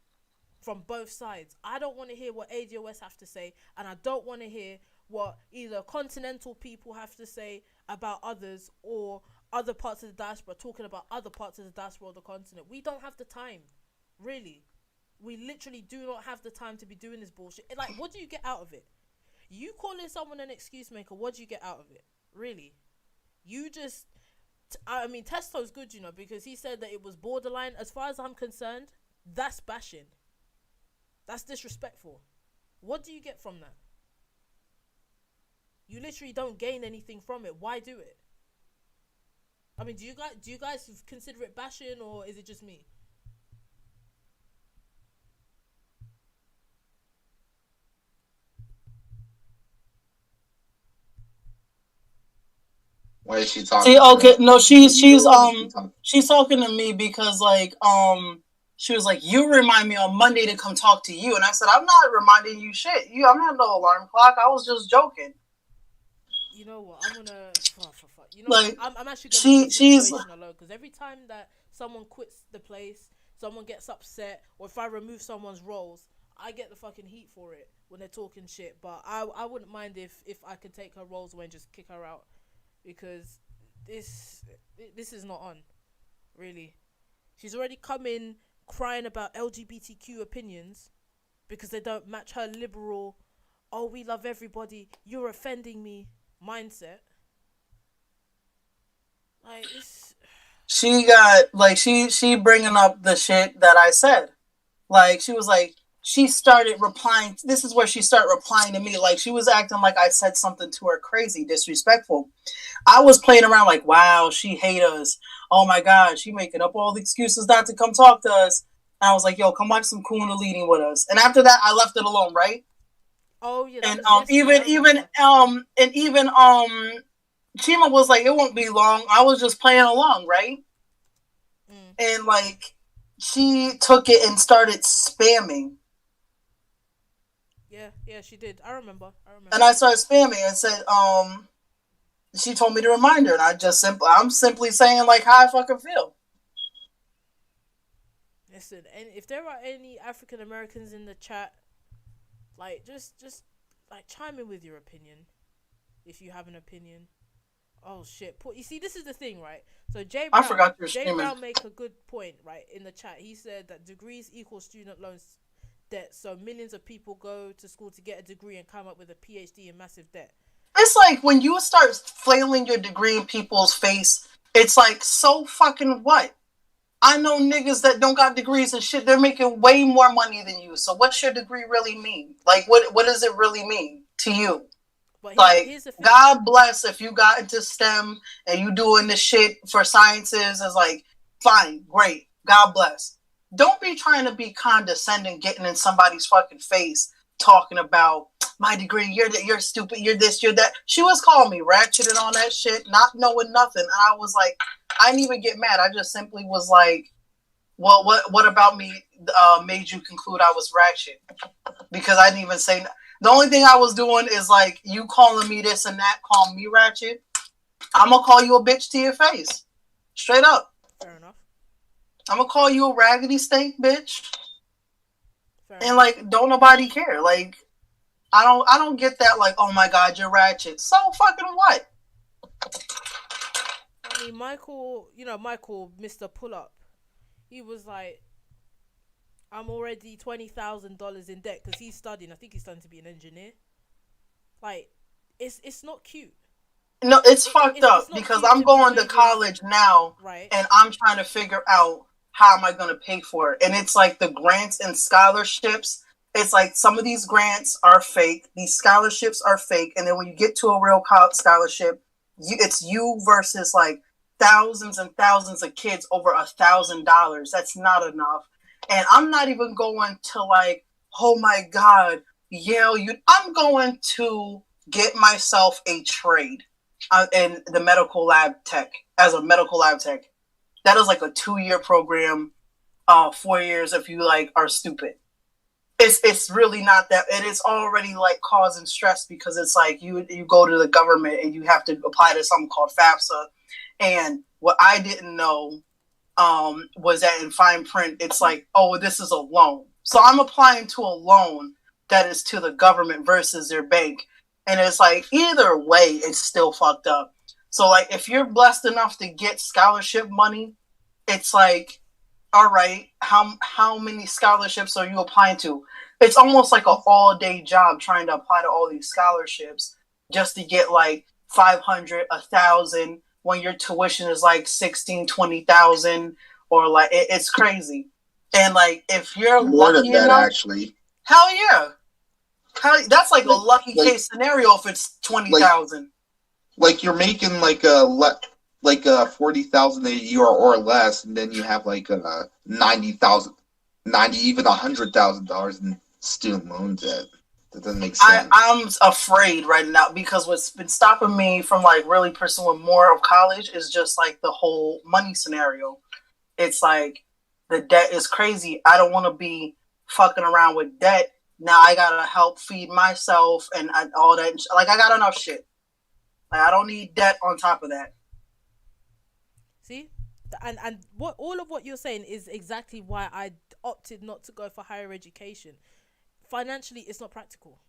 from both sides. I don't want to hear what ADOS have to say, and I don't want to hear what either continental people have to say about others or other parts of the diaspora talking about other parts of the diaspora or the continent. We don't have the time, really. We literally do not have the time to be doing this bullshit. Like, what do you get out of it? You calling someone an excuse maker, what do you get out of it? Really? You just... I mean, Testo's good, because he said that it was borderline. As far as I'm concerned, that's bashing. That's disrespectful. What do you get from that? You literally don't gain anything from it. Why do it? I mean, do you guys consider it bashing, or is it just me? Why is she talking? See, okay, no, she's talking to me because she was like, you remind me on Monday to come talk to you, and I said, I'm not reminding you shit. I'm not no alarm clock. I was just joking. You know what? I'm gonna like, I'm actually gonna she's alone, because every time that someone quits the place, someone gets upset, or if I remove someone's roles, I get the fucking heat for it when they're talking shit. But I wouldn't mind if I could take her roles away and just kick her out. Because this is not on, really. She's already come in crying about LGBTQ opinions because they don't match her liberal, oh, we love everybody, you're offending me mindset. Like, it's... She got, like, she bringing up the shit that I said. Like, she was like, she started replying. This is where she started replying to me. Like, she was acting like I said something to her crazy, disrespectful. I was playing around like, wow, she hate us. Oh my God, she making up all the excuses not to come talk to us. And I was like, yo, come watch some Kundalini with us. And after that, I left it alone, right? Oh yeah. And even Chima was like, it won't be long. I was just playing along, right? And like, she took it and started spamming. Yeah, she did. I remember. And I started spamming and said, she told me to remind her, and I'm simply saying like how I fucking feel. Listen, and if there are any African Americans in the chat, like just like chime in with your opinion, if you have an opinion. Oh shit! You see, this is the thing, right? So Jay Brown make a good point, right, in the chat. He said that degrees equal student loans debt, so millions of people go to school to get a degree and come up with a PhD in massive debt. It's like when you start flailing your degree in people's face, it's like, so fucking what? I know niggas that don't got degrees and shit. They're making way more money than you. So what's your degree really mean? Like, what does it really mean to you? But like, God bless if you got into STEM and you doing the shit for sciences. Is like, fine, great, God bless. Don't be trying to be condescending, getting in somebody's fucking face, talking about my degree. You're stupid. You're this. You're that. She was calling me ratchet and all that shit, not knowing nothing. And I was like, I didn't even get mad. I just simply was like, well, what about me made you conclude I was ratchet? Because I didn't even say. The only thing I was doing is like, you calling me this and that, calling me ratchet. I'm gonna call you a bitch to your face, straight up. Fair enough. I'm gonna call you a raggedy stank bitch. And like, don't nobody care. Like, I don't get that. Like, oh my God, you're ratchet. So fucking what? I mean, Michael, Mr. Pull Up, he was like, I'm already $20,000 in debt because he's studying. I think he's studying to be an engineer. Like, it's not cute. No, it's fucked up because I'm going to college now, right? And I'm trying to figure out how am I going to pay for it. And it's like the grants and scholarships. It's like some of these grants are fake. These scholarships are fake. And then when you get to a real scholarship, it's you versus like thousands and thousands of kids over $1,000. That's not enough. And I'm not even going to like, oh my God, Yale. I'm going to get myself a trade in the medical lab tech as a medical lab tech. That is like a 2-year program, 4 years if you like are stupid. It's really not that. It is already like causing stress because it's like you go to the government and you have to apply to something called FAFSA. And what I didn't know was that in fine print, it's like, oh, this is a loan. So I'm applying to a loan that is to the government versus their bank. And it's like, either way, it's still fucked up. So like, if you're blessed enough to get scholarship money, it's like, all right, how many scholarships are you applying to? It's almost like an all-day job trying to apply to all these scholarships just to get like 500, 1,000 when your tuition is like 16, 20,000 or like it's crazy. And like if you're more lucky than that, enough, actually, hell yeah, that's like a lucky case scenario if it's 20,000. Like you're making like a 40,000 a year or less, and then you have like $90,000, even $100,000 in student loan debt. That doesn't make sense. I'm afraid right now because what's been stopping me from like really pursuing more of college is just like the whole money scenario. It's like the debt is crazy. I don't want to be fucking around with debt. Now I gotta help feed myself and all that. Like I got enough shit. Like I don't need debt on top of that. See, and what all of what you're saying is exactly why I opted not to go for higher education. Financially, it's not practical.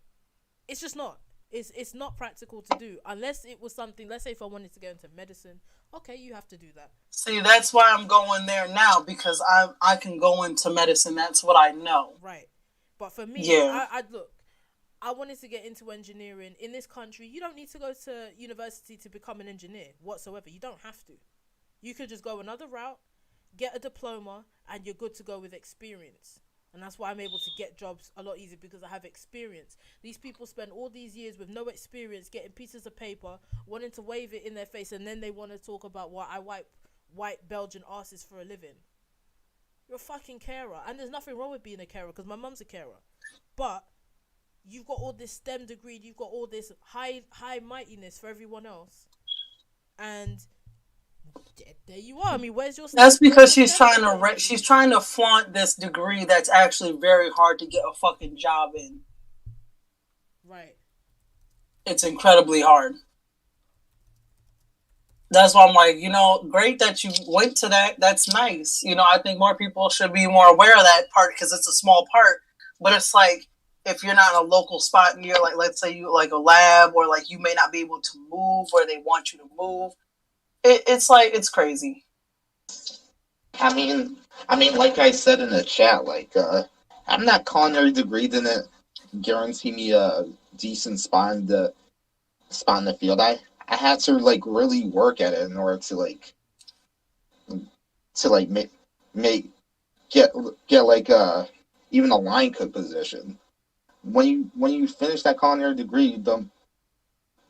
It's just not. It's not practical to do unless it was something. Let's say if I wanted to go into medicine, okay, you have to do that. See, that's why I'm going there now because I can go into medicine. That's what I know. Right, but for me, yeah. I look. I wanted to get into engineering. In this country, you don't need to go to university to become an engineer whatsoever. You don't have to. You could just go another route, get a diploma, and you're good to go with experience. And that's why I'm able to get jobs a lot easier because I have experience. These people spend all these years with no experience getting pieces of paper, wanting to wave it in their face, and then they want to talk about why I wipe white Belgian asses for a living. You're a fucking carer. And there's nothing wrong with being a carer because my mum's a carer. But you've got all this STEM degree, you've got all this high mightiness for everyone else. And there you are. I mean, where's your? That's because she's trying to flaunt this degree that's actually very hard to get a fucking job in. Right. It's incredibly hard. That's why I'm like, great that you went to that. That's nice. I think more people should be more aware of that part because it's a small part. But it's like if you're not in a local spot near, like, let's say you like a lab or like you may not be able to move where they want you to move. It's like, it's crazy. I mean, like I said in the chat, like, I'm not calling every degree to guarantee me a decent spot in the field. I had to like really work at it in order to get like even a line cook position. When you finish that culinary degree,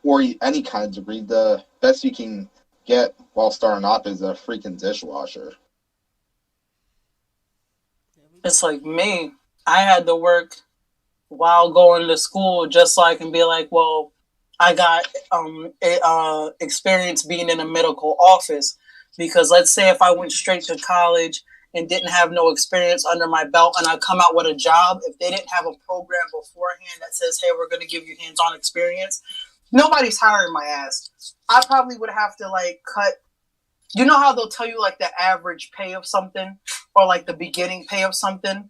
or any kind of degree, the best you can get while starting off is a freaking dishwasher. It's like me. I had to work while going to school just so I can be like, well, I got experience being in a medical office. Because let's say if I went straight to college and didn't have no experience under my belt and I come out with a job, if they didn't have a program beforehand that says, hey, we're going to give you hands-on experience, nobody's hiring my ass. I probably would have to like cut. You know how they'll tell you like the average pay of something or like the beginning pay of something?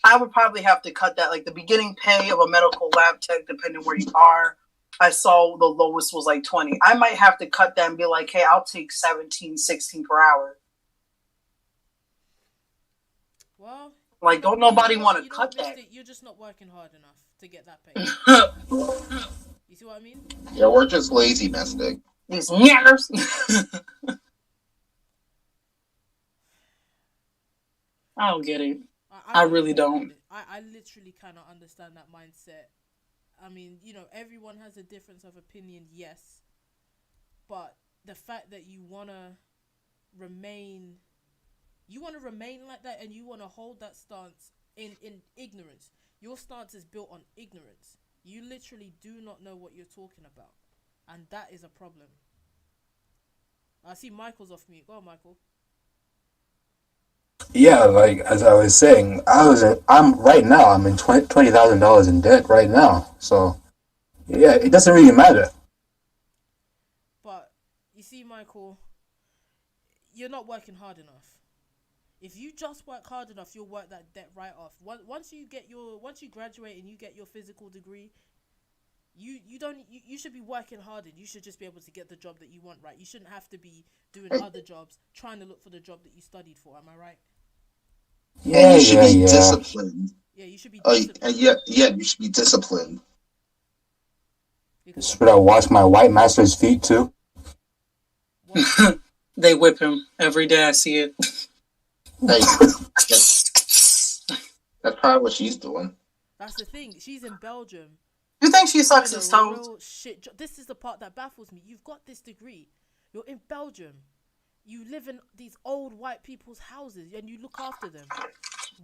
I would probably have to cut that, like the beginning pay of a medical lab tech, depending where you are. I saw the lowest was like 20. I might have to cut that and be like, hey, I'll take 17, 16 per hour. Well, like, don't nobody want to cut that. You're just not working hard enough to get that pay. You see what I mean? Yeah, we're just lazy, Mystic. These niggers. I don't get it. I really don't. I literally cannot understand that mindset. I mean, everyone has a difference of opinion, yes. But the fact that you want to remain like that and you want to hold that stance in ignorance. Your stance is built on ignorance. You literally do not know what you're talking about. And that is a problem. I see Michael's off mute. Go on, Michael. Yeah, like as I was saying, I'm right now. I'm in $20,000 in debt right now. So, yeah, it doesn't really matter. But you see, Michael, you're not working hard enough. If you just work hard enough, you'll work that debt right off. Once you graduate and you get your physical degree, you should be working harder. You should just be able to get the job that you want, right? You shouldn't have to be doing other jobs, trying to look for the job that you studied for. Am I right? Yeah, and you should be disciplined. Yeah, you should be disciplined. And you should be disciplined. Should I wash my white master's feet too? They whip him every day. I see it. Hey, that's probably what she's doing. That's the thing. She's in Belgium. You think she sucks his toes? Shit. This is the part that baffles me. You've got this degree. You're in Belgium. You live in these old white people's houses and you look after them.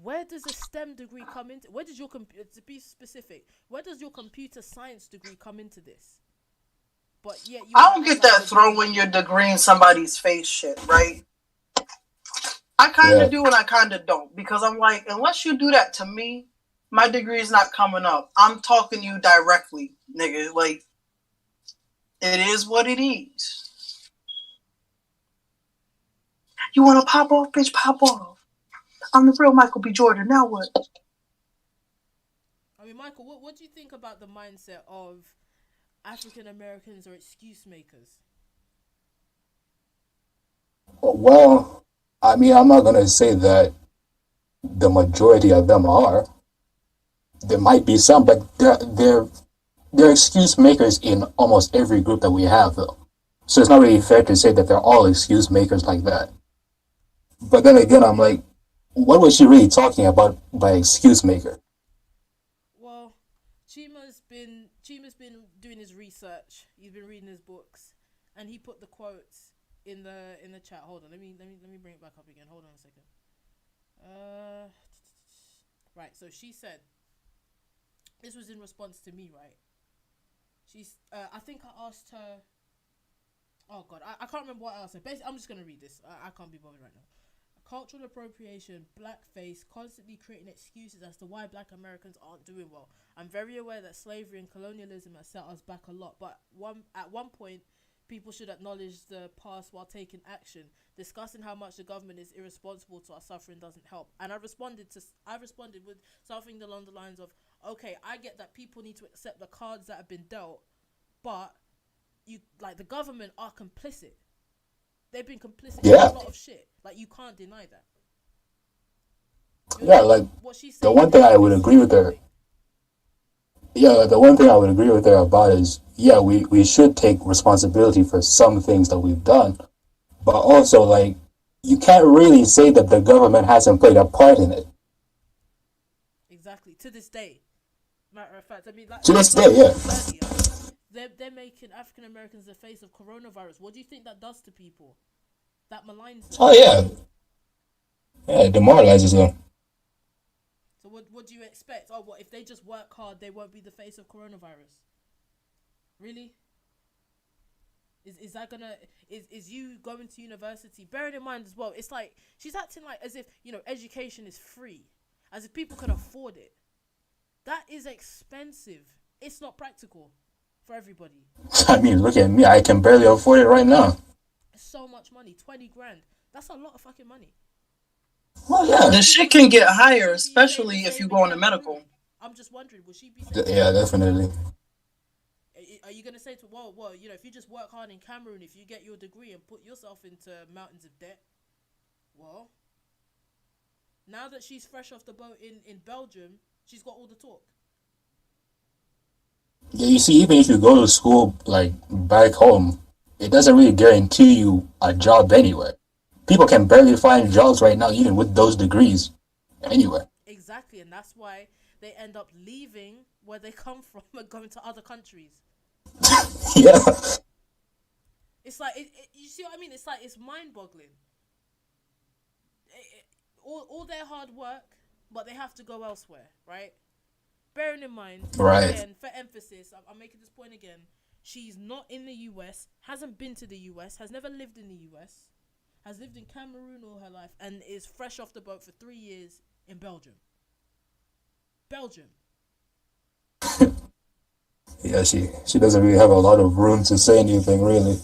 Where does a STEM degree come into? Where does your to be specific? Where does your computer science degree come into this? But yeah, I don't get that throwing your degree in somebody's face shit, right? I kind of do and I kind of don't, because I'm like, unless you do that to me, my degree is not coming up. I'm talking to you directly, nigga. Like, it is what it is. You want to pop off, bitch? Pop off. I'm the real Michael B. Jordan. Now what? I mean, Michael, what do you think about the mindset of African Americans are excuse makers? Well, I mean, I'm not gonna say that the majority of them are. There might be some, but they're excuse makers in almost every group that we have, though. So it's not really fair to say that they're all excuse makers like that. But then again, I'm like, what was she really talking about by excuse maker? Well, Chima's been doing his research. He's been reading his books, and he put the quotes in the chat. Hold on, let me bring it back up again. Hold on a second. Right. So she said, this was in response to me, right? She's. I think I asked her. Oh God, I can't remember what I asked her. Basically, I'm just gonna read this. I can't be bothered right now. Cultural appropriation, blackface, constantly creating excuses as to why black Americans aren't doing well. I'm very aware that slavery and colonialism has set us back a lot, but at one point, people should acknowledge the past while taking action. Discussing how much the government is irresponsible to our suffering doesn't help. And I responded with something along the lines of, okay, I get that people need to accept the cards that have been dealt, but the government are complicit. They've been complicit in a lot of shit. Like, you can't deny that. The one thing I would agree with her. Yeah, the one thing I would agree with her about is, yeah, we should take responsibility for some things that we've done, but also, like, you can't really say that the government hasn't played a part in it. Exactly. To this day. Matter of fact, I mean, to this day, yeah. They're making African Americans the face of coronavirus. What do you think that does to people? That maligns them. Oh yeah. Yeah, it demoralizes them. So what do you expect? Oh, what if they just work hard, they won't be the face of coronavirus? Really? Is that gonna is you going to university? Bearing in mind as well, it's like she's acting like as if, education is free, as if people can afford it. That is expensive. It's not practical for everybody. I mean, look at me. I can barely afford it right now. So much money, 20 grand. That's a lot of fucking money. Well, yeah. The shit can get higher, especially if you go into medical. I'm just wondering, will she be saying Yeah, definitely. Are you gonna say to well, you know, if you just work hard in Cameroon, if you get your degree and put yourself into mountains of debt, well, now that she's fresh off the boat in Belgium, she's got all the talk. Yeah, you see, even if you go to school like back home, it doesn't really guarantee you a job anywhere. People can barely find jobs right now, even with those degrees. Anywhere. Exactly, and that's why they end up leaving where they come from and going to other countries. Yeah. It's like you see what I mean? It's like it's mind-boggling. All their hard work, but they have to go elsewhere, right? Bearing in mind, Right. again, for emphasis, I'm making this point again. She's not in the US, hasn't been to the US, has never lived in the US, has lived in Cameroon all her life, and is fresh off the boat for 3 years in Belgium. Belgium. Yeah, she doesn't really have a lot of room to say anything, really.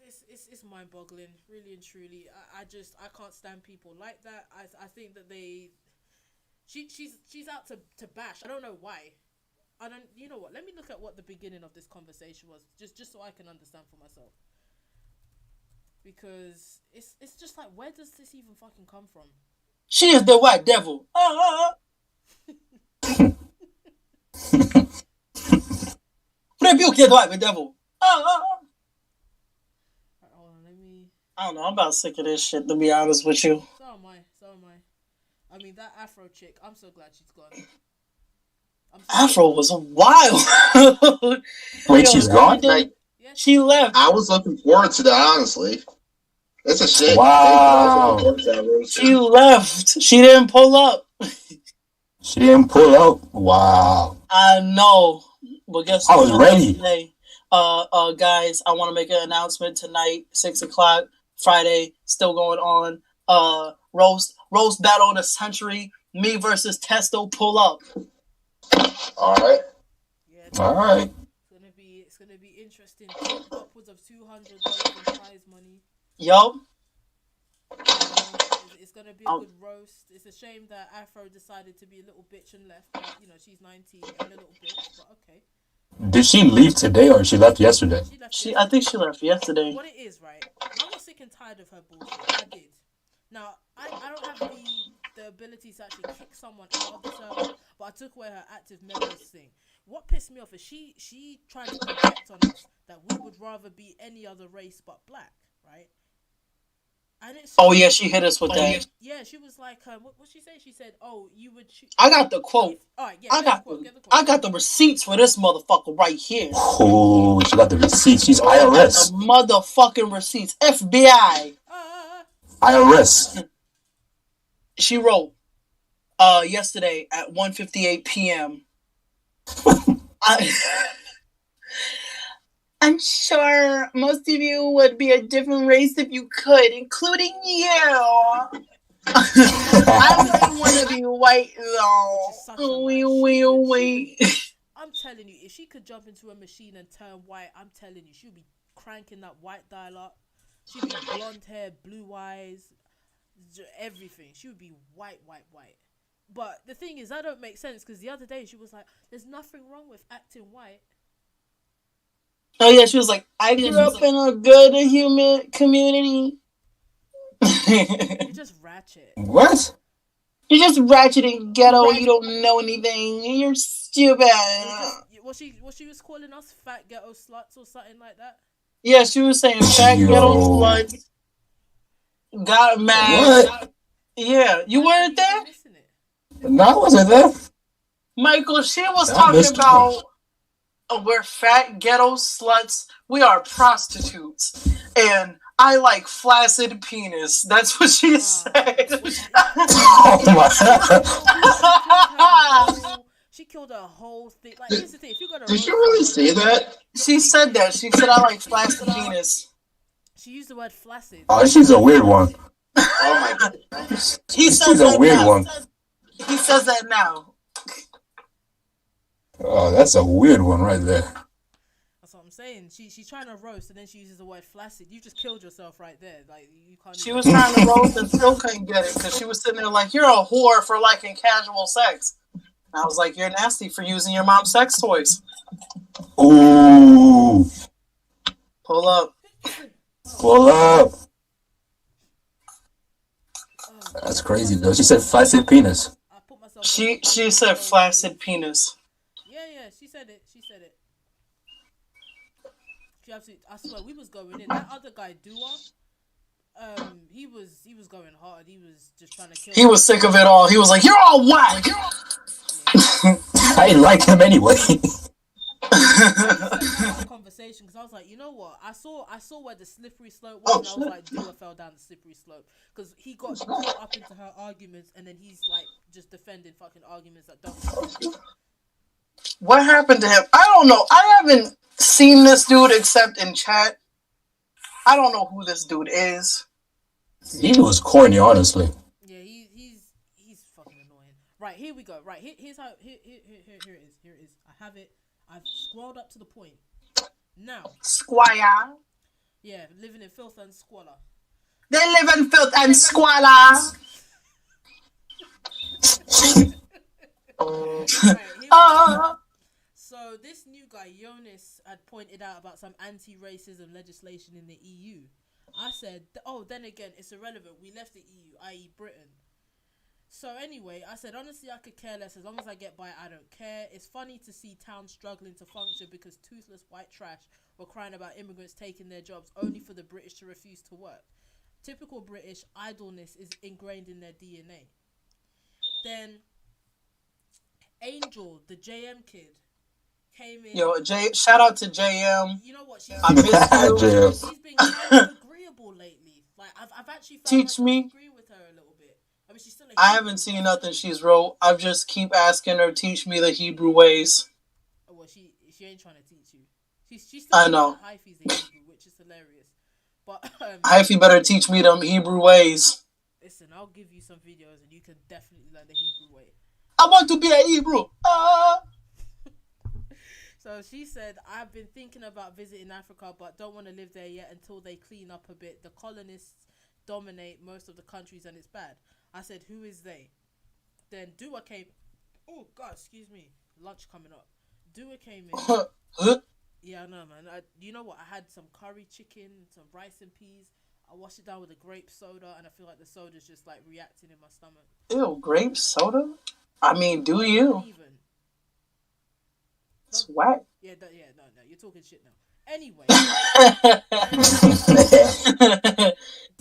It's mind-boggling, really and truly. I can't stand people like that. I think that she's out to bash. I don't know why. You know what? Let me look at what the beginning of this conversation was, just so I can understand for myself. Because it's just like, where does this even fucking come from? She is the white devil. Rebuke the white devil. Hold on, let me. I don't know. I'm about sick of this shit, to be honest with you. So am I. I mean, that Afro chick. I'm so glad she's gone. Afro was wild. Wait, she's gone? Like, Yeah, She left. I was looking forward to that, honestly. It's a shit. Wow. She left. She didn't pull up. She didn't pull out. Wow. I know. But guess I was ready. Today? Guys, I want to make an announcement tonight, 6:00, Friday, still going on. Roast battle of the century. Me versus Testo. Pull up. All right. yeah. All right. It's gonna be interesting. Upwards of $200 in prize money. Yo. It's gonna be a good roast. It's a shame that Afro decided to be a little bitch and left. But, you know, she's 19 and a little bitch. But okay. Did she leave today or she left yesterday? She left. I think she left yesterday. What it is, right? I got sick and tired of her bullshit. I did. Now, I don't have the ability to actually kick someone out of the server, but I took away her active members thing. What pissed me off is she tried to project on us that we would rather be any other race but black, right? And it's Oh yeah, she hit us with that. yeah. She was like, what she say? She said, "Oh, you would shoot." I got the quote. All right, yeah. I got get the quote. I got the receipts for this motherfucker right here. Oh, she got the receipts. She's The IRS. motherfucking receipts. FBI. IRS. She wrote yesterday at 1:58 p.m. I'm sure most of you would be a different race if you could, including you. I wouldn't want to be white though. Wee. I'm telling you, if she could jump into a machine and turn white, I'm telling you, she'd be cranking that white dial up. She'd be blonde hair, blue eyes, everything. She would be white. But the thing is, that don't make sense, because the other day she was like, "There's nothing wrong with acting white." Oh yeah, she was like, I grew up in a good human community. You're just ratchet. What? You're just ratchet and ghetto. You don't know anything. You're stupid. Was she was calling us fat ghetto sluts or something like that? Yeah, she was saying fat ghetto sluts. Got mad. What? Yeah, you weren't there? No, I wasn't there. Michael, she was I talking missed about we're fat ghetto sluts. We are prostitutes. And I like flaccid penis. That's what she said. Oh my. She killed a whole thing. Like, here's the thing. If you got a Did she really say that? She said that. She said I like flaccid penis. She used the word flaccid. Oh, she's a weird one. Oh my god. He says She's a that weird now. one. He says that now. Oh, that's a weird one right there. That's what I'm saying. She's trying to roast, and then she uses the word flaccid. You just killed yourself right there. Like you can't. She was trying to roast and still couldn't get it because she was sitting there like, "You're a whore for liking casual sex." And I was like, "You're nasty for using your mom's sex toys." Ooh. Pull up. Pull up. That's crazy though. She said flaccid penis. I put myself. She said flaccid penis. Yeah, she said it. She absolutely. I swear, we was going in. That other guy, Dua, he was going hard. He was just trying to kill. He was sick of it all. He was like, "You're all whack." I didn't like him anyway. Conversation because I was like, you know what? I saw where the slippery slope was, and I was like, Dua fell down the slippery slope because he got caught up into her arguments, and then he's like just defending fucking arguments that don't. What happened to him? I don't know. I haven't seen this dude except in chat. I don't know who this dude is. He was corny, honestly. Yeah, he's fucking annoying. Right, here we go. Right, here's how. Here it is. Here it is. I have it. I've scrolled up to the point. Now. Squire. Yeah, living in filth and squalor. They live in filth and squalor. Right, so this new guy, Jonas, had pointed out about some anti-racism legislation in the EU. I said, oh, then again, it's irrelevant. We left the EU, i.e. Britain. So anyway, I said, honestly, I could care less. As long as I get by, I don't care. It's funny to see towns struggling to function because toothless white trash were crying about immigrants taking their jobs only for the British to refuse to work. Typical British idleness is ingrained in their DNA. Then Angel, the JM kid, came in. Yo, shout out to JM. You know what? I miss you. She's been kind of agreeable lately. Like I've actually found Teach me. agree with her a little bit. I mean, she's still. I haven't seen nothing she's wrote. I just keep asking her, teach me the Hebrew ways. Oh, well, she ain't trying to teach you. She's still I know. Hyphy's in Hebrew, which is hilarious. But Hyphy better teach me them Hebrew ways. Listen, I'll give you some videos and you can definitely learn the Hebrew way. I want to be a Hebrew. So she said, I've been thinking about visiting Africa, but don't want to live there yet until they clean up a bit. The colonists dominate most of the countries and it's bad. I said, who is they? Then Dua came. Oh, God, excuse me. Lunch coming up. Dua came in. Yeah, I know, man. You know what? I had some curry chicken, some rice and peas. I washed it down with a grape soda, and I feel like the soda's just like reacting in my stomach. Ew, grape soda? I mean, do you? Even. It's whack. Yeah, no, you're talking shit now. Anyway.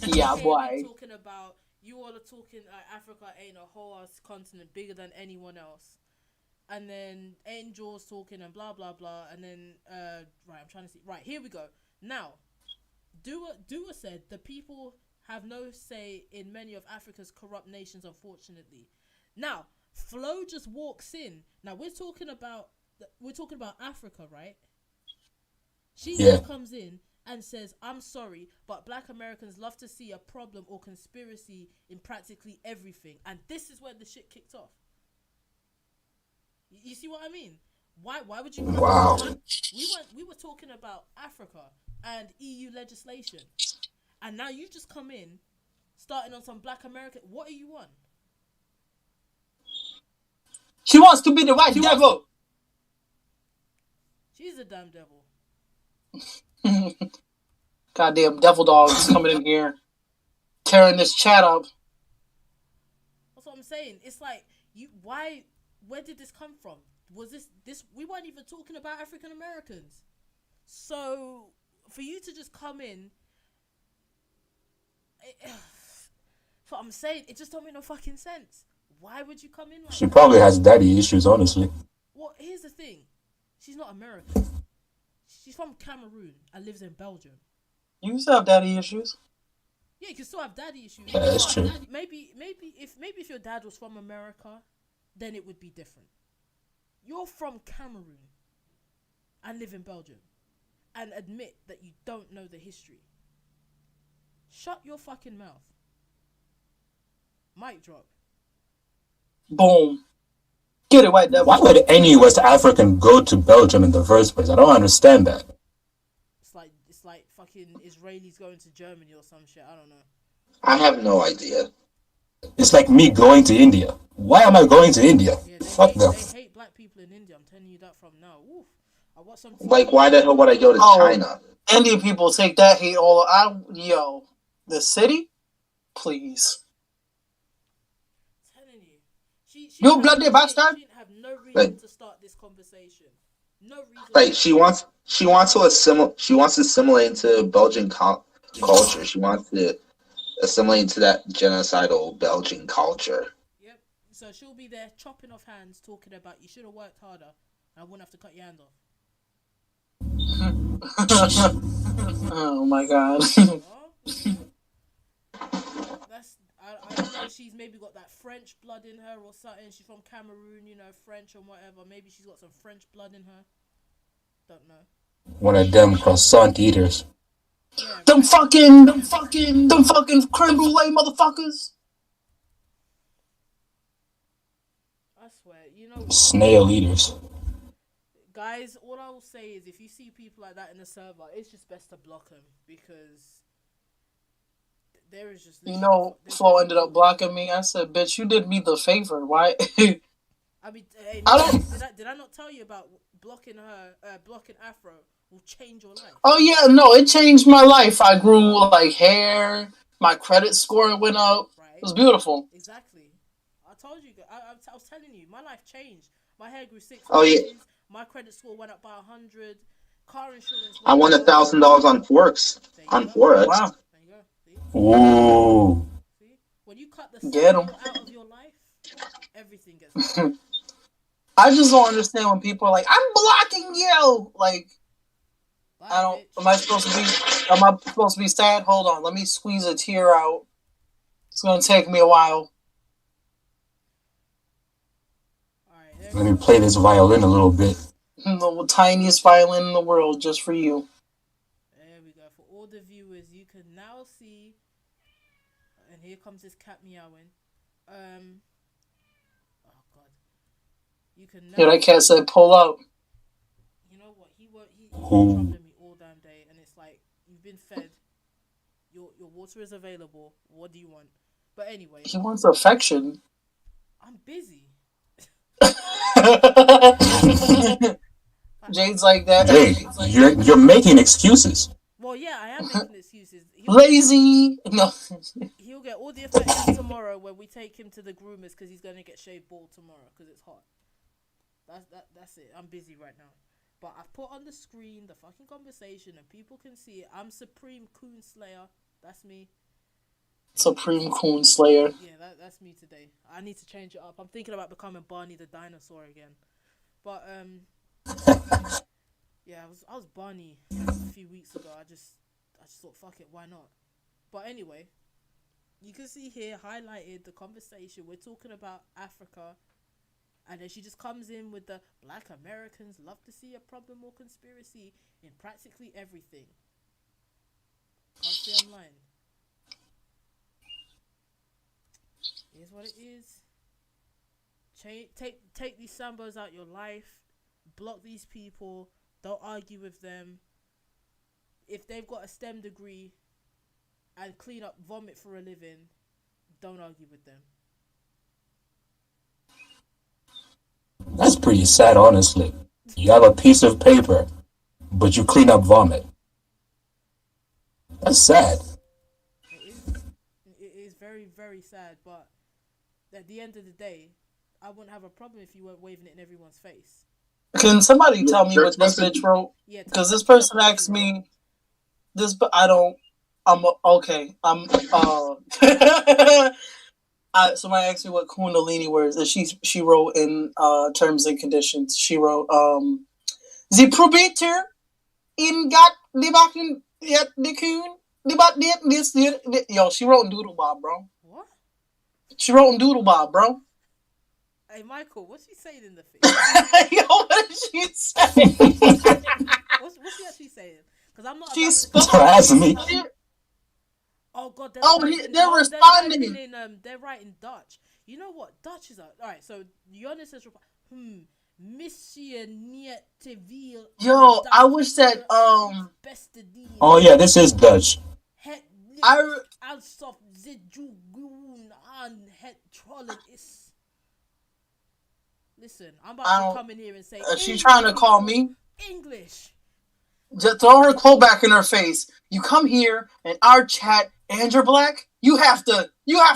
Yeah, boy. Talking about, you all are talking, Africa ain't a whole ass continent bigger than anyone else. And then Angel's talking and blah, blah, blah. And then, right, I'm trying to see. Right, here we go. Now, Dua said the people have no say in many of Africa's corrupt nations, unfortunately. Now, Flo just walks in. Now, we're talking about Africa, right? She just comes in and says, I'm sorry, but black Americans love to see a problem or conspiracy in practically everything. And this is where the shit kicked off. You see what I mean? Why would you? Wow. We were talking about Africa and EU legislation, and now you just come in, starting on some black American. What are you on? She wants to be the white devil. She's a damn devil. Goddamn devil dogs coming in here, tearing this chat up. That's what I'm saying. It's like why? Where did this come from? Was this? We weren't even talking about African Americans. So for you to just come in, that's what I'm saying. It just don't make no fucking sense. Why would you come in like She that? probably has daddy issues, honestly. Well, here's the thing. She's not American. She's from Cameroon and lives in Belgium. You still have daddy issues. Yeah, you can still have daddy issues. Yeah, that's true. Maybe if your dad was from America, then it would be different. You're from Cameroon and live in Belgium and admit that you don't know the history. Shut your fucking mouth. Mic drop. Boom. Get it, white devil. Why would any West African go to Belgium in the first place? I don't understand that. fucking Israelis going to Germany or some shit. I don't know. I have no idea. It's like me going to India. Why am I going to India? Yeah, Fuck them. they hate black people in India. I'm telling you that from now. Oof. I watched some. Like, why the hell would I go to Oh. China? Indian people take that hate all. Yo, the city, please. Telling you, she You had bloody no- bastard. She didn't have no reason Like- to start this conversation. No reason. Like, she wants to assimilate into Belgian culture. She wants to assimilate into that genocidal Belgian culture. Yep. So she'll be there chopping off hands, talking about you should have worked harder, and I wouldn't have to cut your hand off. Oh my god. Well, I don't know. She's maybe got that French blood in her or something. She's from Cameroon, you know, French and whatever. Maybe she's got some French blood in her. Don't know. One of them croissant eaters. Yeah, them right. fucking creme brulee motherfuckers. I swear, you know, Snail eaters. guys. All I will say is, if you see people like that in the server, it's just best to block them because there is just. You know, Flo ended up blocking me. I said, "Bitch, you did me the favor. Why?" I mean, hey, I don't- did I not tell you about blocking her? Blocking Afro will change your life. Oh yeah, no, it changed my life. I grew like hair. My credit score went up. Right. It was beautiful. Exactly. I told you. I was telling you, my life changed. My hair grew 6 Oh, yeah. inches. My credit score went up by 100. Car insurance. I won $1,000 on Forex. There you On go. Forex. Wow. There you go. Ooh. See? When you cut the Get 'em. cycle out of your life, everything gets better. I just don't understand when people are like, "I'm blocking you." Like, Bye, I don't. bitch. Am I supposed to be sad? Hold on. Let me squeeze a tear out. It's gonna take me a while. Alright, there Let we me go. play this violin a little bit. The tiniest violin in the world, just for you. There we go. For all the viewers, you can now see. And here comes this cat meowing. Oh god. You can now. Yeah, that cat said, "Pull out." You know what? He's Ooh. troubling me all damn day, and it's like you've been fed. Your water is available. What do you want? But anyway, He wants affection. I'm busy. Jade's like that. Jay, you're making excuses. Well, yeah, I am making excuses. Lazy. No. He'll get all the affection tomorrow when we take him to the groomers because he's gonna get shaved bald tomorrow because it's hot. That's it. I'm busy right now. But I've put on the screen the fucking conversation and people can see it. I'm Supreme Coon Slayer. That's me. Supreme Coon Slayer. Yeah, that's me today. I need to change it up. I'm thinking about becoming Barney the dinosaur again. But yeah, I was Barney a few weeks ago. I just thought, fuck it, why not? But anyway, you can see here highlighted the conversation. We're talking about Africa, and then she just comes in with the Black Americans love to see a problem or conspiracy in practically everything. Can't say I'm lying. Here's what it is. Take these Sambos out your life. Block these people. Don't argue with them. If they've got a STEM degree and clean up vomit for a living, don't argue with them. That's pretty sad, honestly. You have a piece of paper, but you clean up vomit. That's sad. It is very, very sad, but at the end of the day, I wouldn't have a problem if you weren't waving it in everyone's face. Can somebody tell me what this bitch wrote? Yeah, Because this person asked me this, but I don't. Okay. Somebody asked me what Kundalini words, and she wrote in terms and conditions. She wrote the probator in got the back in the coon the back this yo. She wrote in Doodle Bob, bro. What? She wrote in Doodle Bob, bro. Hey, Michael, what's she saying in the thing? Yo, what did she say? What's she actually saying? Because I'm not. She Don't ask me. Oh God! They're responding. They're writing Dutch. You know what? Dutch is alright. So Jonas says, Missioneteville. Yo, I wish that Oh yeah, this is Dutch. Alsof Zijugun and het trollen is. Listen, I'm about to come in here and say. Is she trying to call me? English. Just throw her quote back in her face. You come here in our chat and you're black. You have to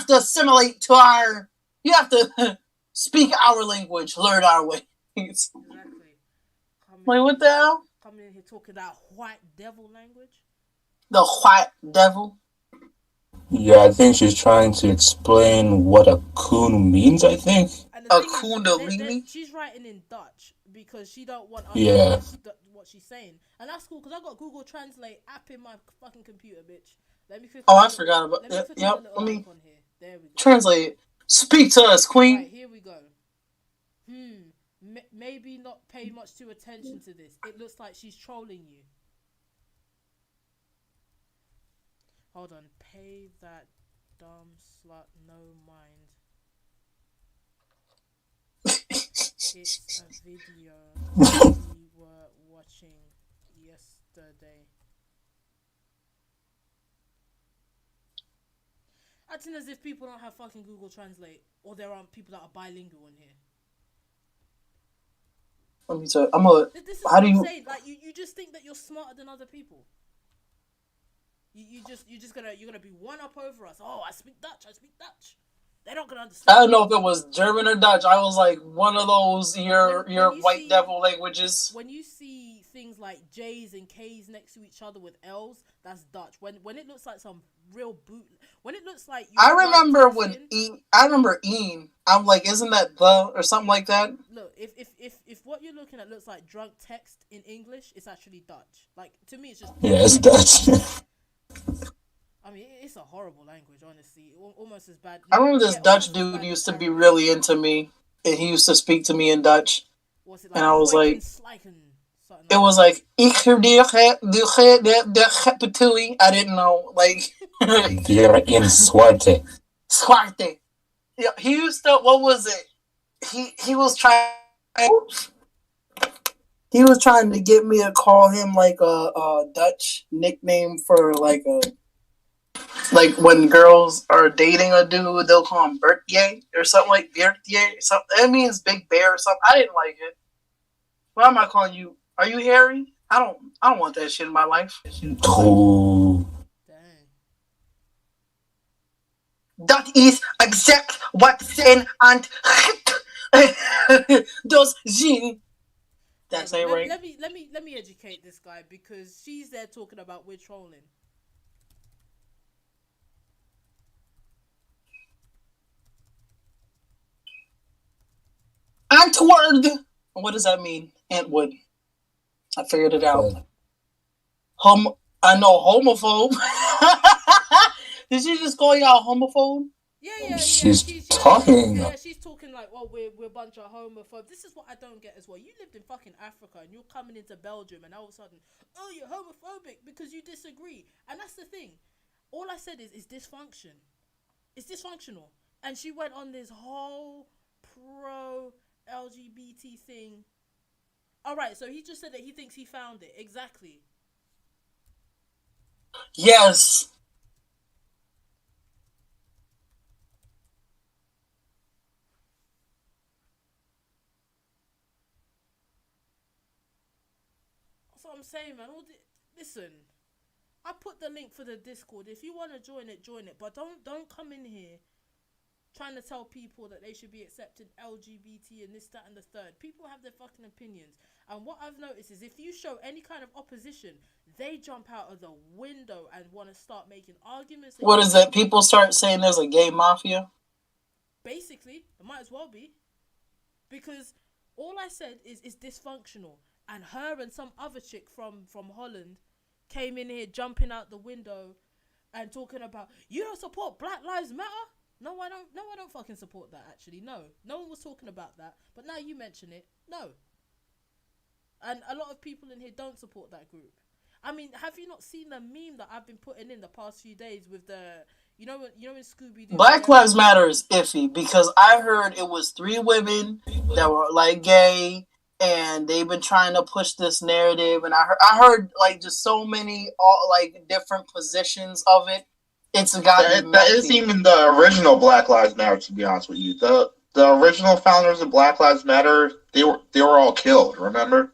assimilate to our. You have to speak our language, learn our ways. Exactly. Wait, what the hell? Coming in here talking that white devil language. The white devil. Yeah, I think she's trying to explain what a coon means. I think. A kundalini. She's writing in Dutch because she don't want us Yeah. to understand what she's saying, and that's cool because I got Google Translate app in my fucking computer, bitch. Let me. I forgot about that. Yep. Let me there we go. Translate it. Speak to us, queen. Right, here we go. Maybe not pay much too attention to this. It looks like she's trolling you. Hold on. Pay that dumb slut no mind. It's a video we were watching yesterday. Acting as if people don't have fucking Google Translate, or there aren't people that are bilingual in here. Let me tell you. This is how do you? Saying. Like you just think that you're smarter than other people. You're gonna be one up over us. Oh, I speak Dutch. They're not gonna understand. I don't know if it was German or Dutch. I was like one of those your white devil languages. When you see things like J's and K's next to each other with L's, that's Dutch. When it looks like some real boot, when it looks like I remember Ian. I'm like, isn't that the or something like that? Look, if what you're looking at looks like drunk text in English, it's actually Dutch. Like to me, it's just it's Dutch. I mean, it's a horrible language, honestly. Almost as bad. I remember this Dutch dude used to be really into me, and he used to speak to me in Dutch. What's it and I was like, it was like, I didn't know, like. You're in Swarte. Swarte. Yeah, he used to. What was it? He was trying. He was trying to get me to call him like a Dutch nickname for like when girls are dating a dude, they'll call him Bertje or something like Bertje. Something that means big bear or something. I didn't like it. Why am I calling you? Are you hairy? I don't want that shit in my life. Oh. That is exact what's in and does zien. That's it, right? Let me educate this guy because she's there talking about we're trolling. Antwoord. What does that mean? Antwoord. I figured it out. I know homophobe. Did she just call y'all homophobe? Yeah. She's talking. Yeah, she's talking like, well, we're a bunch of homophobes. This is what I don't get as well. You lived in fucking Africa and you're coming into Belgium and all of a sudden, oh, you're homophobic because you disagree. And that's the thing. All I said is dysfunction. It's dysfunctional. And she went on this whole pro-LGBT thing. All right, so he just said that he thinks he found it. Exactly. Yes. That's what I'm saying, man. Listen, I put the link for the Discord. If you want to join it, join it. But don't come in here trying to tell people that they should be accepting LGBT and this, that, and the third. People have their fucking opinions. And what I've noticed is if you show any kind of opposition, they jump out of the window and want to start making arguments. What is that? People start saying there's a gay mafia? Basically, it might as well be. Because all I said is dysfunctional. And her and some other chick from Holland came in here jumping out the window and talking about, you don't support Black Lives Matter? No, I don't fucking support that, actually. No one was talking about that. But now you mention it. No. And a lot of people in here don't support that group. I mean, have you not seen the meme that I've been putting in the past few days with the, you know in Scooby-Doo? Black Lives Matter is iffy because I heard it was 3 women that were like gay and they've been trying to push this narrative. And I heard like just so many all like different positions of it. It's gotten That is messy. even the original Black Lives Matter. To be honest with you, the original founders of Black Lives Matter, they were all killed. Remember?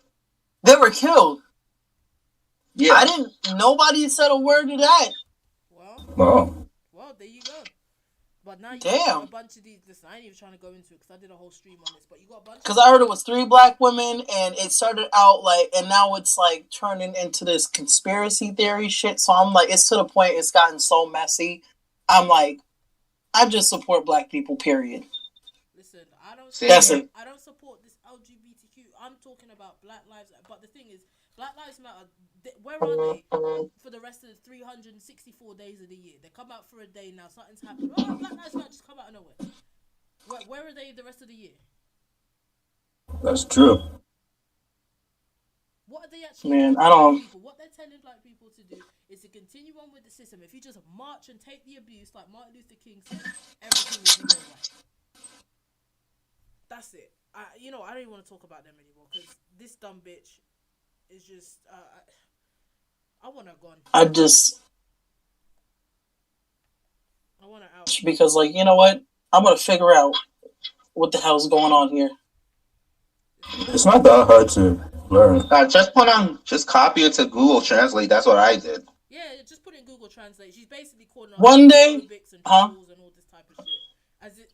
They were killed. Yeah. I didn't. Nobody said a word to that. Wow. Well, there you go. But now you Damn. got a bunch of these. Listen, I ain't even trying to go into it because I did a whole stream on this. But you got a bunch. Because I heard it was 3 black women, and it started out like, and now it's like turning into this conspiracy theory shit. So I'm like, it's to the point it's gotten so messy. I'm like, I just support black people. Period. Listen, I don't. That's it. I don't support this LGBTQ. I'm talking about Black Lives. But the thing is, Black Lives Matter. Where are they for the rest of the 364 days of the year? They come out for a day now. Something's happened. Oh, Black Lives Matter just come out of nowhere. Where are they the rest of the year? That's true. What are they actually? Man, telling I don't. people? What they're telling black people to do is to continue on with the system. If you just march and take the abuse, like Martin Luther King said, everything will be alright. That's it. I don't even want to talk about them anymore because this dumb bitch is just. I want her gone. I just I want her out. because like you know what? I'm gonna figure out what the hell's going on here. It's not that hard to learn. Just copy it to Google Translate. That's what I did. Yeah, just put it in Google Translate. She's basically calling us One day, homobics and trolls and all this type of shit. As if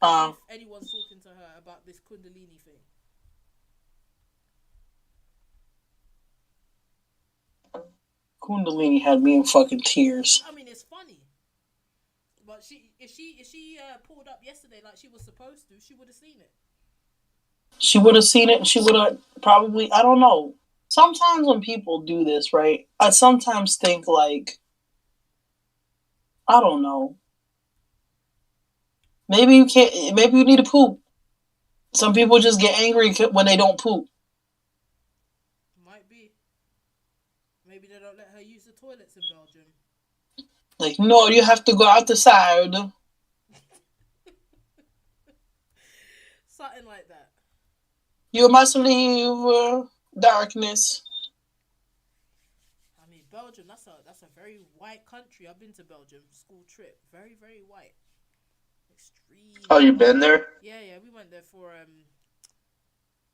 anyone's talking to her about this Kundalini thing. Kundalini had me in fucking tears. I mean, it's funny, but if she pulled up yesterday like she was supposed to, she would have seen it. She would have seen it. She would have probably. I don't know. Sometimes when people do this, right? I sometimes think like, I don't know. Maybe you can't. Maybe you need to poop. Some people just get angry when they don't poop. Might be. Maybe they don't let her use the toilets in Belgium. Like, no, you have to go out the side. Something like that. You must leave darkness. I mean, Belgium. That's a very white country. I've been to Belgium. School trip. Very, very white. Extreme. Oh, you been there? Yeah. We went there for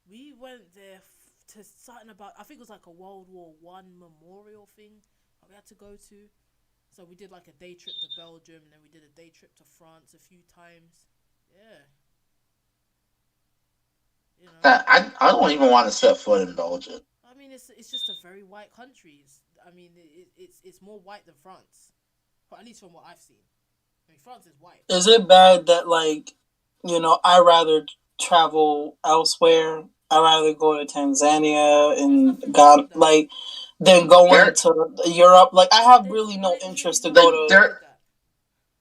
We went there to something about. I think it was like a World War I memorial thing that we had to go to. So we did like a day trip to Belgium, and then we did a day trip to France a few times. Yeah. You know. I don't even want to set foot in Belgium. I mean, it's just a very white country. It's more white than France, or at least from what I've seen. I mean, France is white. Is it bad that like, I rather travel elsewhere? I rather go to Tanzania and Ghana, like, than going to Europe. Like, I have really no interest to go to.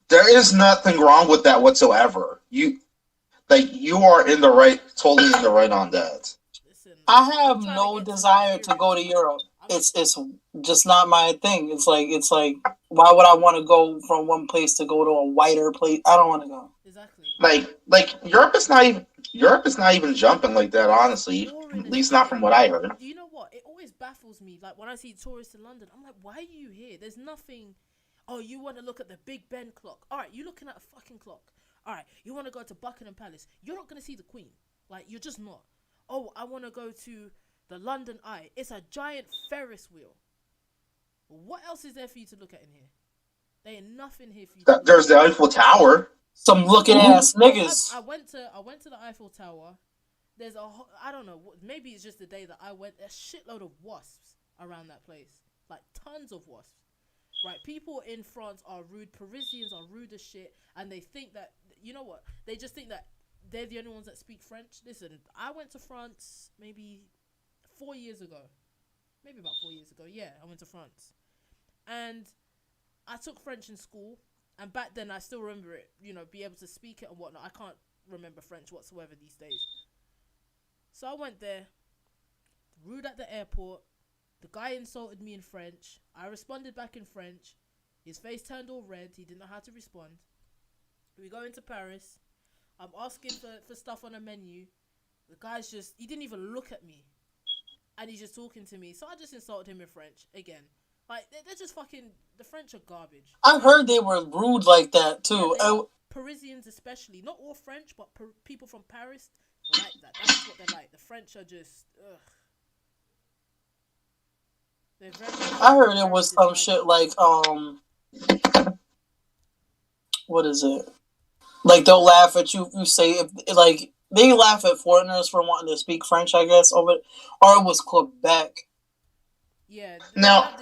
There is nothing wrong with that whatsoever. You are totally in the right on that. Listen, I have no desire to go to Europe. It's just not my thing. It's like why would I want to go from one place to go to a whiter place? I don't want to go. Exactly. Like Europe is not even jumping like that, honestly. At least not from what I heard. Do you know what? It always baffles me. Like when I see tourists in London, I'm like, why are you here? There's nothing. Oh, you want to look at the Big Ben clock? All right, you're looking at a fucking clock. All right, you want to go to Buckingham Palace? You're not gonna see the Queen. Like you're just not. Oh, I want to go to the London Eye. It's a giant Ferris wheel. What else is there for you to look at in here? There ain't nothing here for you. There's the Eiffel Tower. Some looking ass niggas. I went to the Eiffel Tower. There's I don't know. Maybe it's just the day that I went. A shitload of wasps around that place. Like tons of wasps. Right, people in France are rude. Parisians are rude as shit, and they think that what? They just think that they're the only ones that speak French. Listen, I went to France maybe 4 years ago, maybe about 4 years ago. Yeah, I went to France, and I took French in school. And back then, I still remember it. Be able to speak it and whatnot. I can't remember French whatsoever these days. So I went there, rude at the airport. The guy insulted me in French. I responded back in French. His face turned all red. He didn't know how to respond. We go into Paris. I'm asking for stuff on a menu. The guy's he didn't even look at me. and he's just talking to me. So I just insulted him in French again. Like they're just fucking. The French are garbage. I heard they were rude like that too. Yeah, Parisians especially, not all French, but people from Paris like that. That's what they're like. The French are just. Ugh. I heard it was some shit like what is it? Like they'll laugh at you. You say like they laugh at foreigners for wanting to speak French. I guess or it was Quebec. Yeah. Now,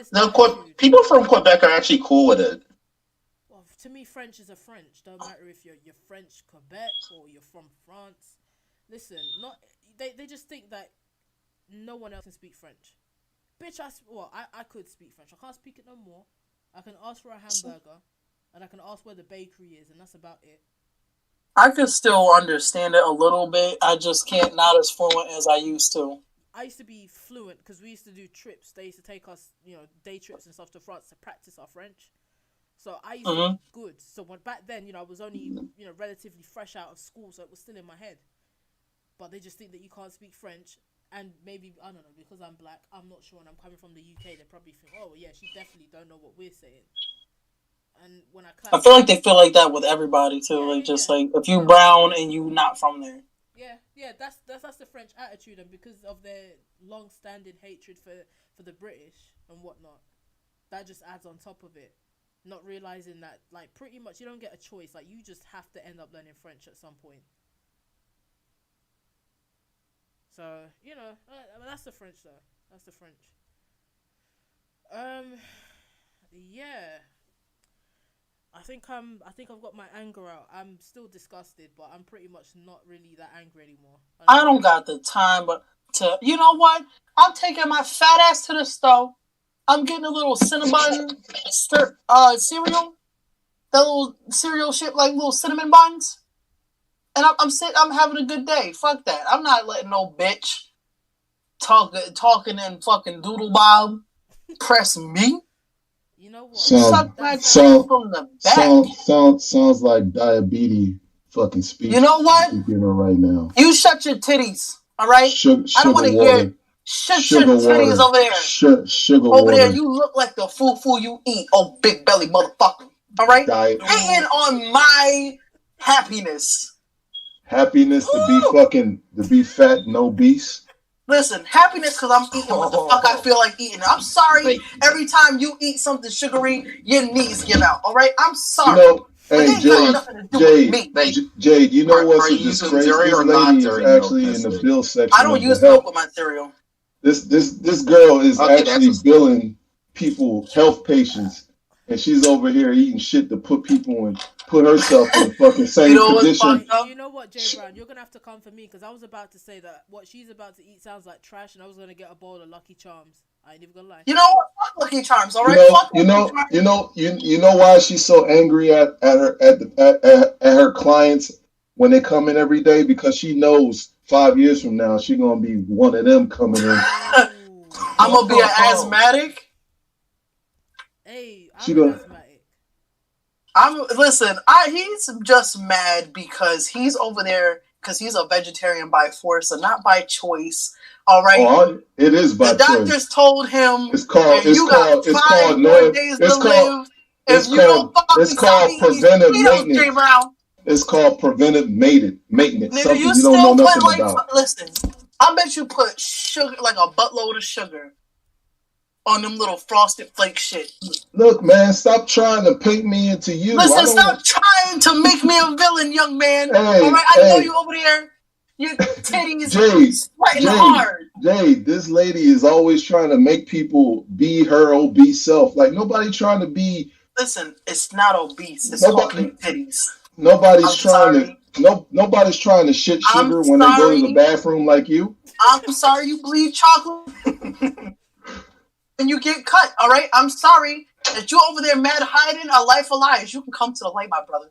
people from Quebec are actually cool with it. Well, to me, French is a French. Don't matter if you're French Quebec or you're from France. Listen, they just think that no one else can speak French. Bitch, I could speak French. I can't speak it no more. I can ask for a hamburger, and I can ask where the bakery is, and that's about it. I can still understand it a little bit. I just can't, not as fluent as I used to. I used to be fluent because we used to do trips. They used to take us, day trips and stuff to France to practice our French. So I used to be good. So back then, I was only, relatively fresh out of school, so it was still in my head. But they just think that you can't speak French. And maybe, I don't know, because I'm black, I'm not sure, and I'm coming from the UK, they probably think, oh, yeah, she definitely don't know what we're saying. And when I feel like they feel like that with everybody, too. Like, if you brown and you not from there. Yeah, that's the French attitude, and because of their long-standing hatred for the British and whatnot, that just adds on top of it. Not realizing that, like, pretty much you don't get a choice. Like, you just have to end up learning French at some point. So, that's the French, though. That's the French. Yeah. I think I've got my anger out. I'm still disgusted, but I'm pretty much not really that angry anymore. I don't got the time, but you know what? I'm taking my fat ass to the stove. I'm getting a little Cinnabon cereal. That little cereal shit, like little cinnamon buns. And I'm having a good day. Fuck that. I'm not letting no bitch talking and fucking doodle bob press me. You know what? Sounds like diabetes fucking speech. You know what? Right now. You shut your titties, all right? I don't want to hear. Shut your titties over there. Sugar over water. there, you look like the foo you eat. Oh, big belly motherfucker. All right? Hating on my happiness. Happiness to be fat and obese. Listen, happiness because I'm eating what the fuck I feel like eating. I'm sorry. Every time you eat something sugary, your knees give out. All right, I'm sorry. Hey, Jade, you know what's a disgrace? This lady is actually in the bill section. I don't use milk with my cereal. This girl is actually billing people, health patients, and she's over here eating shit to put people in, put herself in the fucking same condition. You know what, Jay Brown, you're gonna have to come for me because I was about to say that what she's about to eat sounds like trash, and I was gonna get a bowl of Lucky Charms. I ain't even gonna lie. You know what? Fuck Lucky Charms, all right? You know why she's so angry at her clients when they come in every day, because she knows 5 years from now she's gonna be one of them coming in. I'm gonna be an asthmatic. Hey, I'm asthmatic. He's just mad because he's over there because he's a vegetarian by force and not by choice. All right. Oh, it is by choice. The doctors told him it's called preventive maintenance. It's called preventive maintenance. Nigga, you still put listen, I bet you put sugar, like a buttload of sugar on them little frosted flake shit. Look, man, stop trying to paint me into you. Listen, stop trying to make me a villain, young man. All right, I know you over there. Your titties sweating hard. Jade, this lady is always trying to make people be her obese self. Like, nobody trying to be... Listen, it's not obese. It's called big titties. Nobody's trying to shit sugar when they go to the bathroom like you. I'm sorry you bleed chocolate and you get cut, all right? I'm sorry that you over there mad hiding a life of lies. You can come to the light, my brother.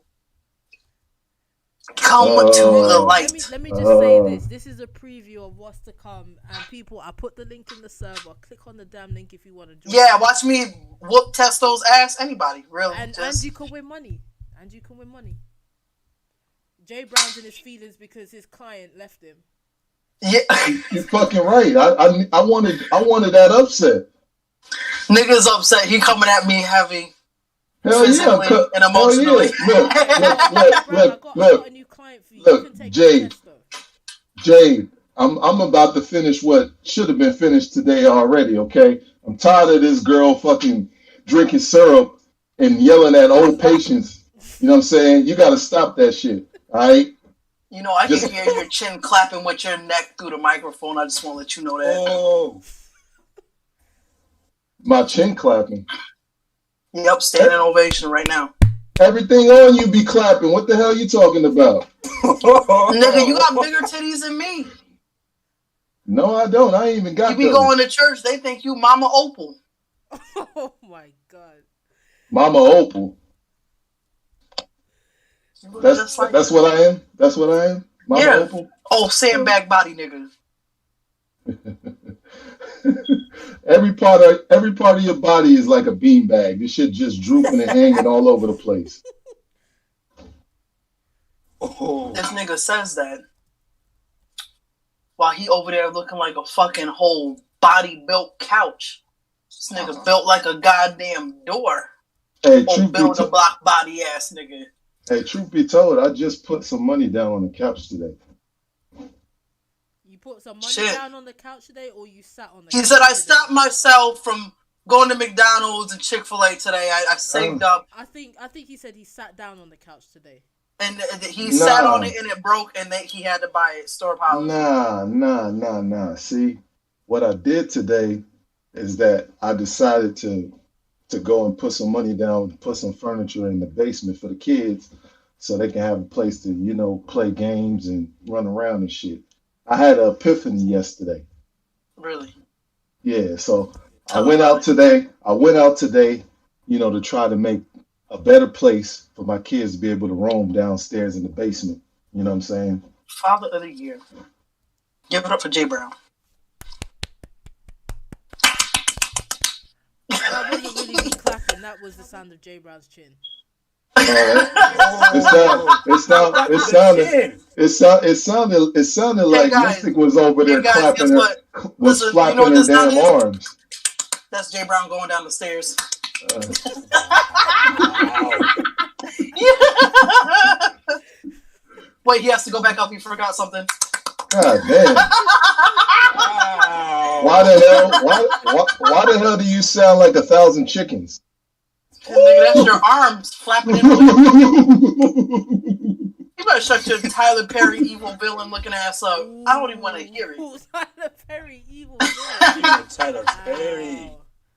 Come to the light. Let me just say this. This is a preview of what's to come. And people, I put the link in the server. Click on the damn link if you want to join. Yeah, watch me whoop Testo's ass. Anybody, really. And you can win money. Jay Brown's in his feelings because his client left him. Yeah, You're fucking right. I wanted that upset. niggas upset. He coming at me heavy, Hell physically yeah. and Hell emotionally. yeah. Brown, I got a new client for you. You can take Jade. the test though. Jade, I'm about to finish what should have been finished today already, okay? I'm tired of this girl fucking drinking syrup and yelling at old patients. You know what I'm saying? You gotta stop that shit. Alright? You know, I Just- can hear your chin clapping with your neck through the microphone. I just want to let you know that. Oh. My chin clapping. Yep, standing ovation right now. Everything on you be clapping. What the hell you talking about? Nigga, you got bigger titties than me. No, I don't. I ain't even got You be those. going to church, they think you Mama Opal. Oh my god. Mama Opal. You look That's just like that's her. what I am. That's what I am. Mama Yeah. Opal. Oh, sandbag body nigga. every part of your body is like a beanbag. This shit just drooping and hanging all over the place. Oh. This nigga says that while he over there looking like a fucking whole body built couch. This nigga built like a goddamn door. Hey, Oh, truth be build a told, block body ass nigga. I just put some money down on the couch today. You put some money Shit. down on the couch today, or you sat on the He couch said I today? stopped myself from going to McDonald's and Chick-fil-A today. I saved up I think he said he sat down on the couch today. and he sat Nah. on it and it broke and he had to buy it store power. Nah. See, what I did today is that I decided to go and put some money down, put some furniture in the basement for the kids so they can have a place to, play games and run around and shit. I had an epiphany yesterday. Really? Yeah, so I Tell went me out about it. today, to try to make a better place for my kids to be able to roam downstairs in the basement. You know what I'm saying? Father of the year. Give it up for Jay Brown. That wasn't really me clapping. That was the sound of Jay Brown's chin. It sounded like guys. Mystic was over there Hey, guys, guess what? was Listen, you flapping know what her this sound damn is? arms. That's Jay Brown going down the stairs. Wait, he has to go back up. He forgot something. God damn. Why the hell do you sound like 1,000 chickens? Nigga, that's your arms flapping in the wind. You better shut your Tyler Perry evil villain looking ass up. I don't even want to hear it. Ooh, Tyler Perry, evil villain. Tyler Wow.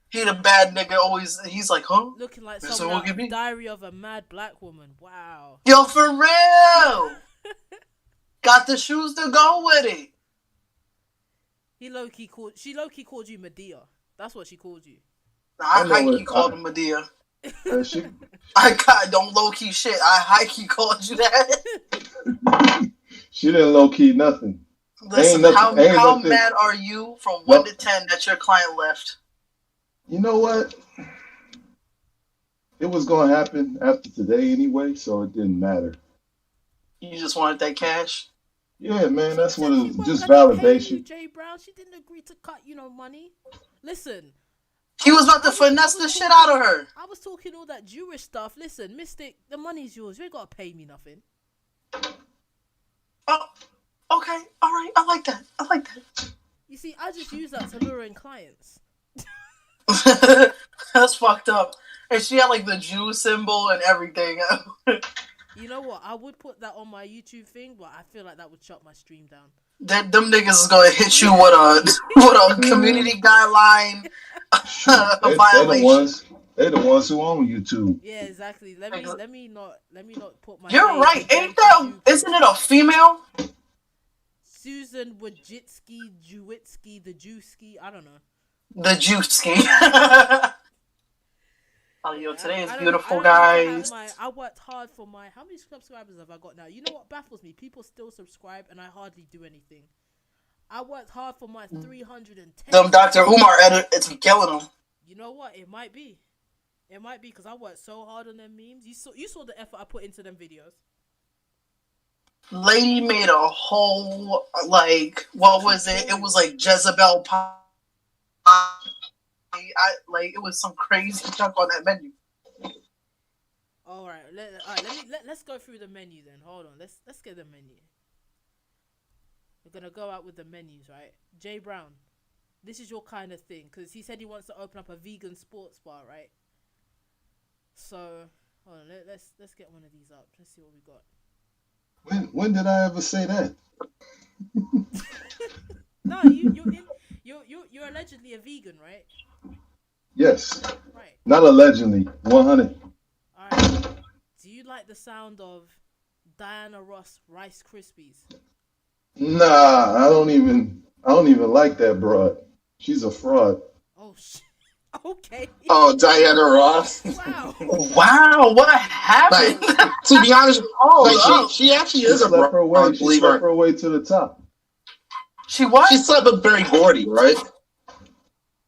He the bad nigga always. He's like, huh? Looking like That's someone what out give of me. Diary of a Mad Black Woman. Wow. Yo, for real. Got the shoes to go with it. She low key called you Medea. That's what she called you. I I know high key it. called him Medea. She, Don't low key shit. I high key called you that. she didn't low key nothing. Listen, nothing- ain't how nothing- mad are you from 1 Nope. to 10 that your client left? You know what? It was gonna happen after today anyway, so it didn't matter. You just wanted that cash? Yeah, man, that's what She it was. wasn't Just gonna pay you, validation. Jay Brown. She didn't agree to cut, money. Listen, He was about to finesse the shit out of her. I was talking all that Jewish stuff. Listen, Mystic, the money's yours. You ain't gotta pay me nothing. Oh, okay. All right. I like that. You see, I just use that to lure in clients. That's fucked up. And she had like the Jew symbol and everything. You know what? I would put that on my YouTube thing, but I feel like that would shut my stream down. Them niggas is gonna hit you with a community guideline They're the violation. They're the ones who own YouTube. Yeah, exactly. Let me not put my. You're name right. against Ain't that? YouTube. Isn't it a female? Susan Wojcicki, the Jewski? I don't know. The Juicy. Oh, yo, today is I don't beautiful, know if I have guys. I worked hard for my. How many subscribers have I got now? You know what baffles me? People still subscribe, and I hardly do anything. I worked hard for my 310. Them Dr. Umar edit, it's killing them. You know what? It might be because I worked so hard on them memes. You saw the effort I put into them videos. Lady made a whole, like, what was it? It was like Jezebel pie. It was some crazy junk on that menu. All right, let's go through the menu then. Hold on, let's get the menu. We're gonna go out with the menus, right? Jay Brown, this is your kind of thing, because he said he wants to open up a vegan sports bar, right? So hold on, let's get one of these up. Let's see what we got. When did I ever say that? No, you're allegedly a vegan, right? Yes. Right. Not allegedly. 100. All right. Do you like the sound of Diana Ross Rice Krispies? Nah, I don't even like that broad. She's a fraud. Oh shit. Okay. Oh, Diana Ross. Wow. Wow, what happened? Like, to be honest, she actually She is a slept her way. She believer. slept her way to the top. She what? She slept with Barry Gordy, right?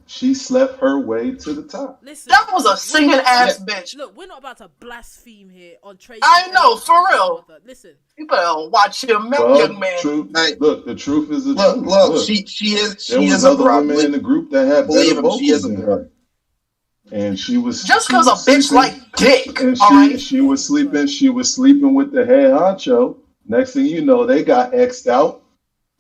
She slept her way to the top. Listen. That was a singing ass bitch. Look, we're not about to blaspheme here on Tracy. I know, for real. Listen. You better watch your mouth, Well, young man. Look, the truth is the Look, truth. look, she There is was a other women in the group that had believe better him, she is vocals a than her. And she was Just she because a was bitch sleeping- like dick, and all right? she was sleeping with the head honcho. Next thing you know, they got X'd out,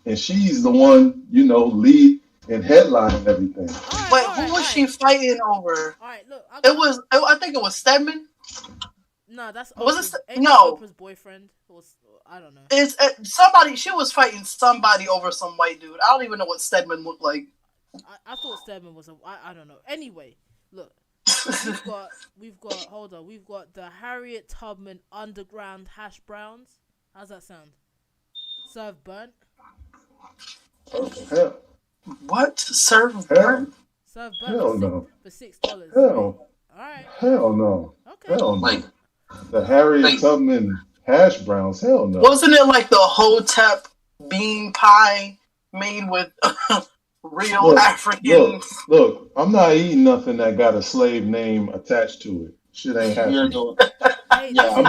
and she's the one, lead and headline everything. But who was she fighting over? All right, look. I think it was Stedman. No, that's Was it Oprah's, no. Oprah's boyfriend. I don't know. It's somebody. She was fighting somebody over some white dude. I don't even know what Stedman looked like. I thought Stedman was I don't know. Anyway, look. We've got hold on. We've got the Harriet Tubman Underground Hash Browns. How's that sound? Served burnt. Hell, What? Serve hell, burnt? Served burnt hell no. for $6. Hell, All right. hell no. Okay. Hell no. Like, The Harriet Tubman hash browns. Hell no. Wasn't it like the Hotep bean pie made with real Look, African? Look, I'm not eating nothing that got a slave name attached to it. Shit ain't you're happening. doing. Hey, Yeah, I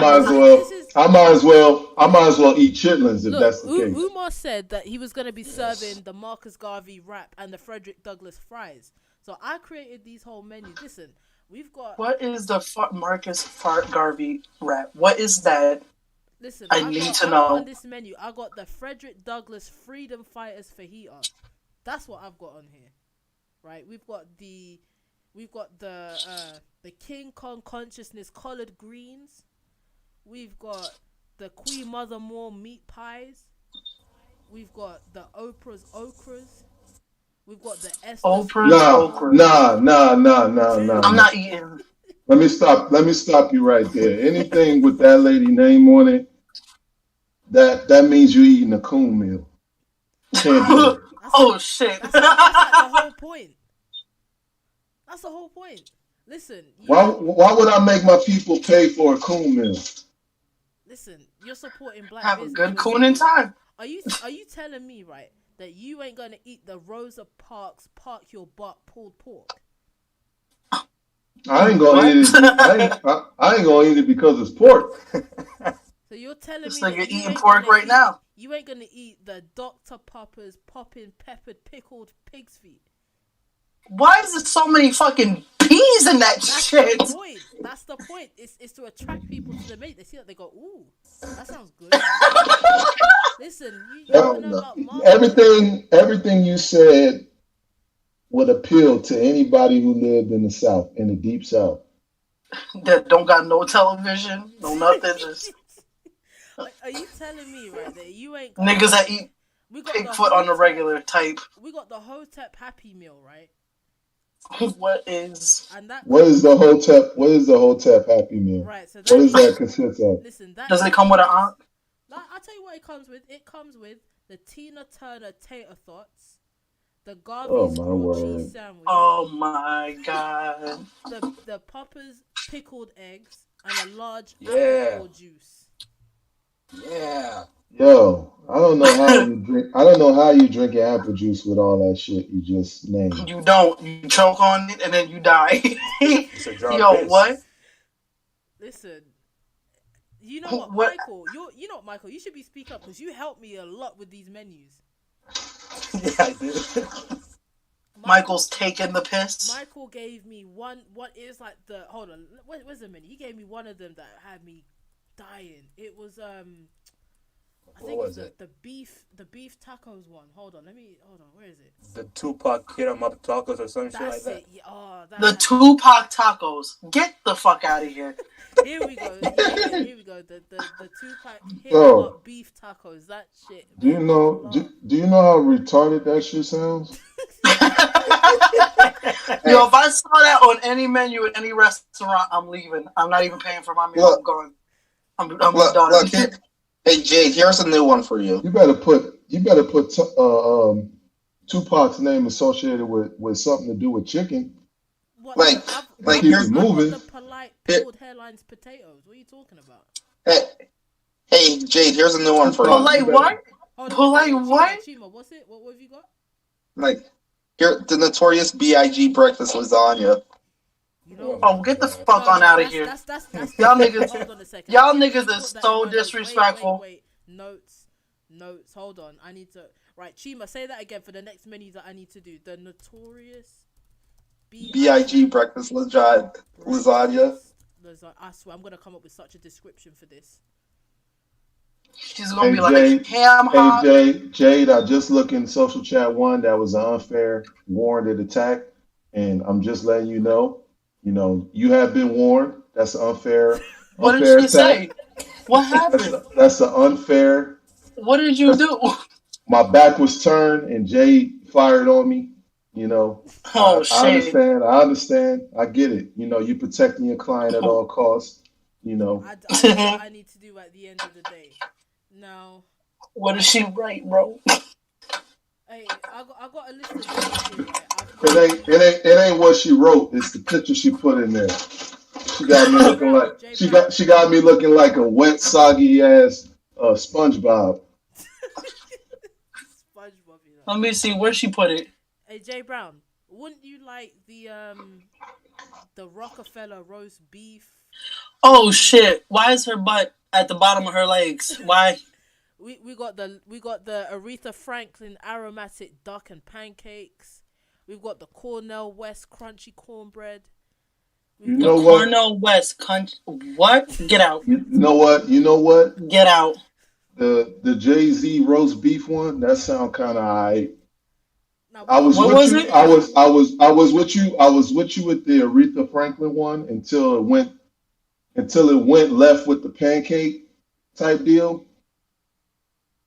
might as well eat chitlins if Look, that's the case. Umar said that he was going to be serving the Marcus Garvey wrap and the Frederick Douglass fries. So I created these whole menus. Listen, we've got. What is the Marcus Fart Garvey rap? What is that? Listen, I need to know. On this menu, I got the Frederick Douglass Freedom Fighters Fajita. That's what I've got on here, right? We've got the King Kong Consciousness Collard Greens. We've got the Queen Mother More meat pies. We've got the Oprah's okras. We've got the Esther's Oprah's okra. Nah. I'm not eating. Let me stop you right there. Anything with that lady name on it, that means you're eating a coon meal. Can't do it. Oh shit! That's the whole point. That's the whole point. Listen. Why would I make my people pay for a coon meal? Listen, you're supporting black Have a business. good coon in time. Are you telling me, right, that you ain't gonna eat the Rosa Parks Park Your Butt pulled pork? I ain't gonna eat it. I ain't gonna eat it because it's pork. So you're telling It's me like you're that you eating ain't pork gonna right eat- now. You ain't gonna eat the Dr. Pepper's poppin' peppered pickled pig's feet. Why is there so many fucking peas in that That's shit? the point. That's the point. It's to attract people to the menu. They see that, they go, ooh, that sounds good. Listen, you don't know about marketing. Everything you said would appeal to anybody who lived in the South, in the deep South. That don't got no television, no nothing. Just Are you telling me, right, that you ain't niggas that eat we got pig foot on the Hotep- regular type. We got the Hotep Happy Meal, right? What is? And that What is the Hotep Happy Meal? right? So What does that that consist of? listen, that Does it come with an aunt? I'll tell you what it comes with. It comes with the Tina Turner tater tots, the Garvey's Oh, my grilled word. cheese sandwich, Oh my god! the Papa's pickled eggs, and a large Yeah. apple juice. Yeah. Yo, I don't know how you drink. I don't know how you drinking apple juice with all that shit you just named. You don't. You choke on it and then you die. It's a jar Yo, piss. what? Listen, You know what, What? Michael? You know what, Michael? You should be speak up because you helped me a lot with these menus. Yeah, I did. Michael's taking the piss. Michael gave me one. What is like the? Hold on. Where's the menu? He gave me one of them that had me dying. It was I think What it's was it? the beef tacos one. Hold on. Where is it? The Tupac hit 'em up tacos or some shit like That's that. it. Yeah, oh, that The had- Tupac tacos. Get the fuck out of here. Here we go. Yeah, here we go. The Tupac hit Oh. up beef tacos. That shit. Do you know? Do you know how retarded that shit sounds? Yo, if I saw that on any menu at any restaurant, I'm leaving. I'm not even paying for my meal. Look. I'm going. I'm Look, done. look here. Hey Jade, here's a new one for you. You better put Tupac's name associated with something to do with chicken. What, Like- like I've here's got moving. the polite peeled hairlines potatoes. What are you talking about? Hey Jade, here's a new one for you. Polite what? Hold on, Polite Chima, what? Chima, what's it? What have you got? Like here, the notorious BIG breakfast lasagna. You know. Oh, get the fuck on out of here. That's Y'all niggas- Hold on a second. y'all Let me niggas put is that so in my notes. disrespectful. Wait. Notes. Hold on. I need to. Right, Chima, say that again for the next menu that I need to do. The notorious BIG breakfast lasagna. I swear, I'm gonna come up with such a description for this. She's gonna Hey, be like Jade. ham hot. Hey Jade, I just looked in social chat one. That was an unfair, warranted attack, and I'm just letting you know. You have been warned. That's an unfair. What unfair did she attack. say? What happened? That's an unfair. What did you do? My back was turned, and Jade fired on me. Oh I shit! understand. I get it. You protecting your client at all costs. I know what I need to do at the end of the day. Now, What did she write, bro? hey, I got a list of things here. Right? It ain't what she wrote. It's the picture she put in there. She got me looking like she got me looking like a wet, soggy ass SpongeBob. SpongeBob, you know. Let me see where she put it. Hey, Jay Brown, wouldn't you like the Rockefeller roast beef? Oh shit! Why is her butt at the bottom of her legs? Why? We got the Aretha Franklin aromatic duck and pancakes. We've got the Cornell West crunchy cornbread. You know what? Cornell West country. What? Get out! You know what? Get out! The Jay-Z roast beef one. That sound kind of alright. Now, I was What with was you. it? I was with you. I was with you with the Aretha Franklin one until it went left with the pancake type deal.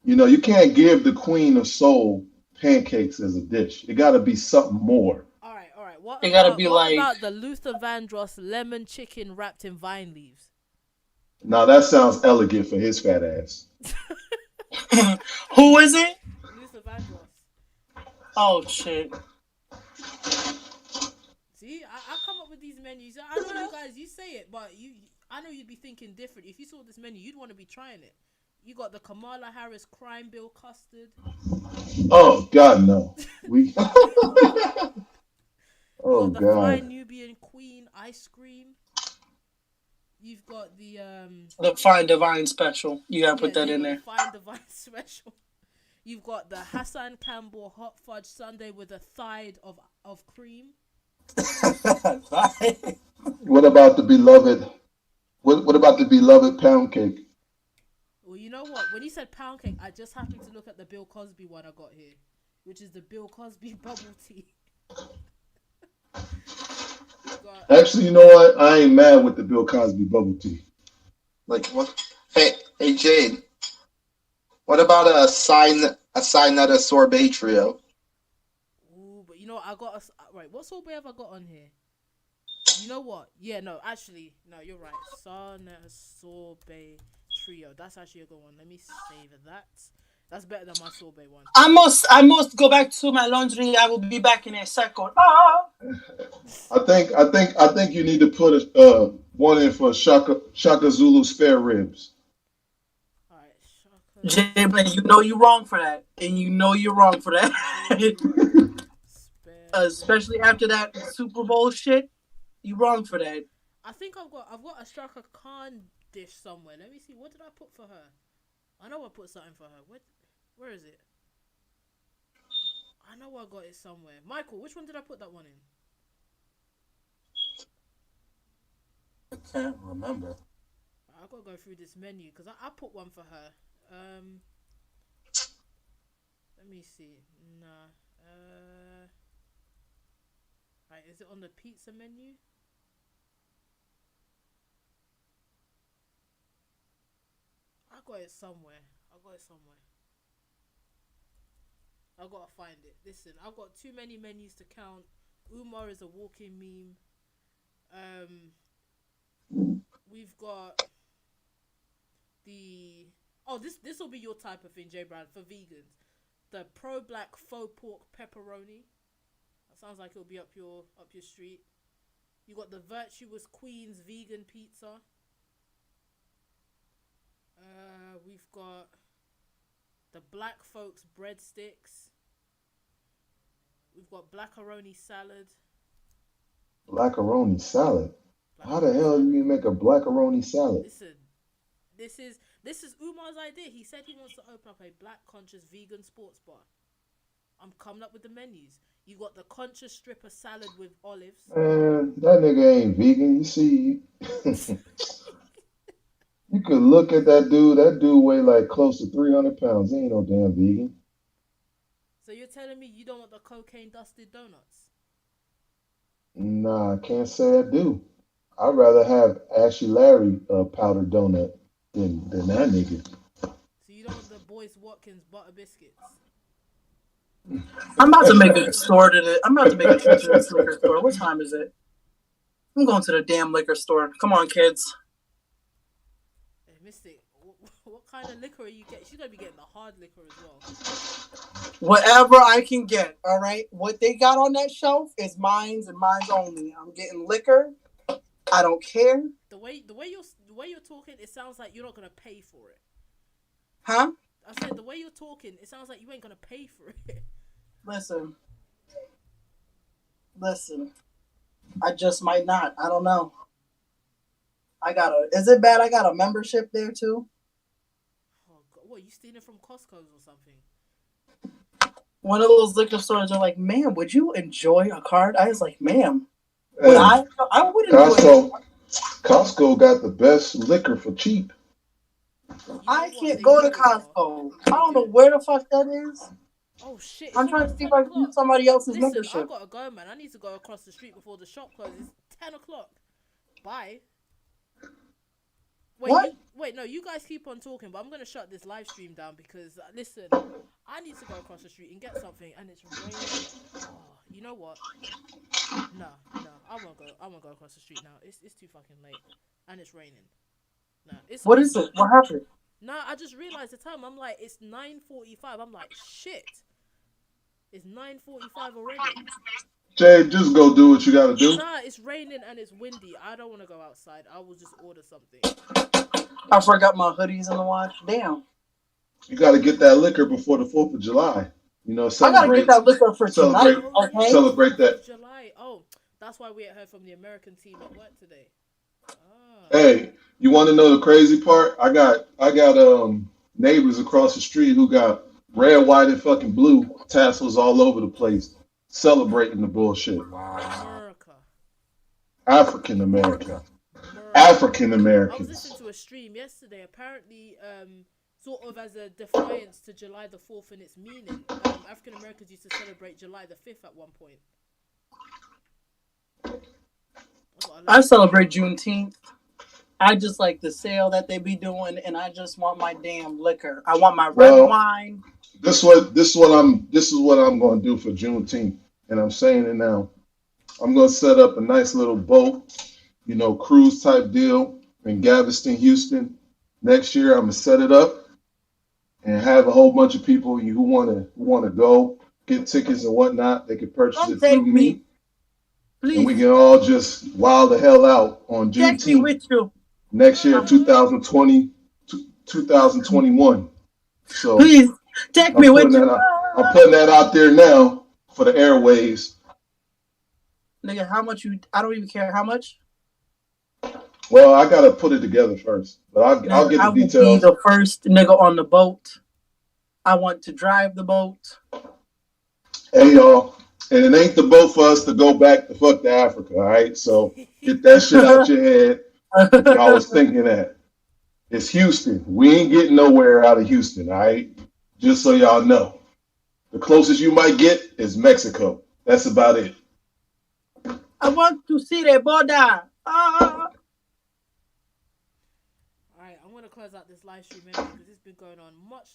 You can't give the Queen of Soul pancakes as a dish. It got to be something more. all right. What It gotta about, be what like- about the Luther Vandross lemon chicken wrapped in vine leaves? Now that sounds elegant for his fat ass. Who is it? Luther Vandross. Oh shit! See, I come up with these menus. I know you guys, you say it, but I know you'd be thinking different. If you saw this menu, you'd want to be trying it. You got the Kamala Harris crime bill custard. Oh God, no. We. Oh You got the fine God. Nubian Queen ice cream. You've got the The Fine Divine special. You gotta put yeah, that you've in got there. the Fine Divine special. You've got the Hassan Campbell hot fudge sundae with a side of cream. What about the beloved? What about the beloved pound cake? Well, you know what? When you said pound cake, I just happened to look at the Bill Cosby one I got here, which is the Bill Cosby bubble tea. You've got- Actually, you know what? I ain't mad with the Bill Cosby bubble tea. Like what? Hey Jade. What about a nut sorbet trio? Ooh, but you know what? I got right. What sorbet have I got on here? You know what? Yeah, no, actually, no, you're right. Sana sorbet trio. That's actually a good one. Let me save that. That's better than my sorbet one. I must go back to my laundry. I will be back in a second. Ah! I think you need to put one in for Shaka Zulu spare ribs. All right, Shaka Jay, but you know you're wrong for that, and you know you're wrong for that. spare. Especially after that Super Bowl shit, you wrong for that. I think I've got a Shaka Khan dish somewhere. Let me see. What did I put for her? I know I put something for her. Where is it? I know I got it somewhere. Michael, which one did I put that one in? I can't remember. I gotta go through this menu because I put one for her. Let me see. Nah. Right, is it on the pizza menu? I got it somewhere. I gotta find it. Listen, I've got too many menus to count. Umar is a walking meme. We've got the this will be your type of thing, J Brown, for vegans. The pro black faux pork pepperoni. That sounds like it'll be up your street. You got the Virtuous Queen's vegan pizza. We've got the Black Folks breadsticks. We've got blackaroni salad. Blackaroni salad? How the hell do you make a blackaroni salad? Listen, this is Umar's idea. He said he wants to open up a black conscious vegan sports bar. I'm coming up with the menus. You got the conscious stripper salad with olives. Man, that nigga ain't vegan. You see, you could look at that dude. That dude weigh like close to 300 pounds. He ain't no damn vegan. So you're telling me you don't want the cocaine dusted donuts? Nah, I can't say I do. I'd rather have Ashley Larry powdered donut than that nigga. So you don't want the Boyce Watkins butter biscuits? I'm about to make a store to the. I'm about to make a trip to this liquor store. What time is it? I'm going to the damn liquor store. Come on, kids. Hey, Mystic, what kind of liquor are you getting? She's gonna be getting the hard liquor as well. Whatever I can get. All right. What they got on that shelf is mine's and mine's only. I'm getting liquor. I don't care. The way you're talking, it sounds like you're not gonna pay for it. Huh? I said the way you're talking, it sounds like you ain't gonna pay for it. Listen. I just might not. I don't know. Is it bad I got a membership there too? Oh God, what, you stealing from Costco's or something? One of those liquor stores are like, ma'am, would you enjoy a card? I was like, ma'am. Hey, I would enjoy it. Costco got the best liquor for cheap. I can't go to Costco. I don't know where the fuck that is. Oh shit! I'm trying to see if I can get somebody else's Listen, membership. I gotta go, man. I need to go across the street before the shop closes. It's 10 o'clock. Bye. Wait, What? No, you guys keep on talking, but I'm gonna shut this live stream down because listen, I need to go across the street and get something, and it's raining. Oh, you know what? No, I won't go. I won't go across the street now. It's too fucking late, and it's raining. No, it's. What is it? What happened? No, I just realized the time. I'm like, it's 9:45. I'm like, shit. It's 9:45 already. Jay, just go do what you gotta do. Nah, it's raining and it's windy. I don't want to go outside. I will just order something. I forgot my hoodies in the wash. Damn. You gotta get that liquor before the 4th of July. You know, I gotta get that liquor for tonight. Okay. Celebrate that. July. Oh, that's why we had heard from the American team at work today. Ah. Hey, you want to know the crazy part? I got neighbors across the street who got red, white, and fucking blue tassels all over the place, celebrating the bullshit. America. African American. I African was Americans. listening to a stream yesterday. Apparently, sort of as a defiance to July the 4th and its meaning, African Americans used to celebrate July the 5th at one point. I celebrate Juneteenth. I just like the sale that they be doing, and I just want my damn liquor. I want my red wine. This is what I'm going to do for Juneteenth, and I'm saying it now. I'm going to set up a nice little boat, cruise type deal in Galveston, Houston. Next year, I'm gonna set it up and have a whole bunch of people who want to go get tickets and whatnot. They can purchase it through me. Please. And we can all just wild the hell out on Juneteenth. Take me with you. Next year, 2021. So please take me with you. I'm putting that out there now for the airwaves. Nigga, how much I don't even care how much. Well, I gotta put it together first, but I'll get I the will be details. the first nigga on the boat. I want to drive the boat. Hey y'all, and it ain't the boat for us to go back to fuck to Africa, all right? So get that shit out your head if y'all was thinking that. It's Houston. We ain't getting nowhere out of Houston, all right? Just so y'all know. The closest you might get is Mexico. That's about it. I want to see the border. All right, I'm gonna close out this live stream anyway because it's been going on much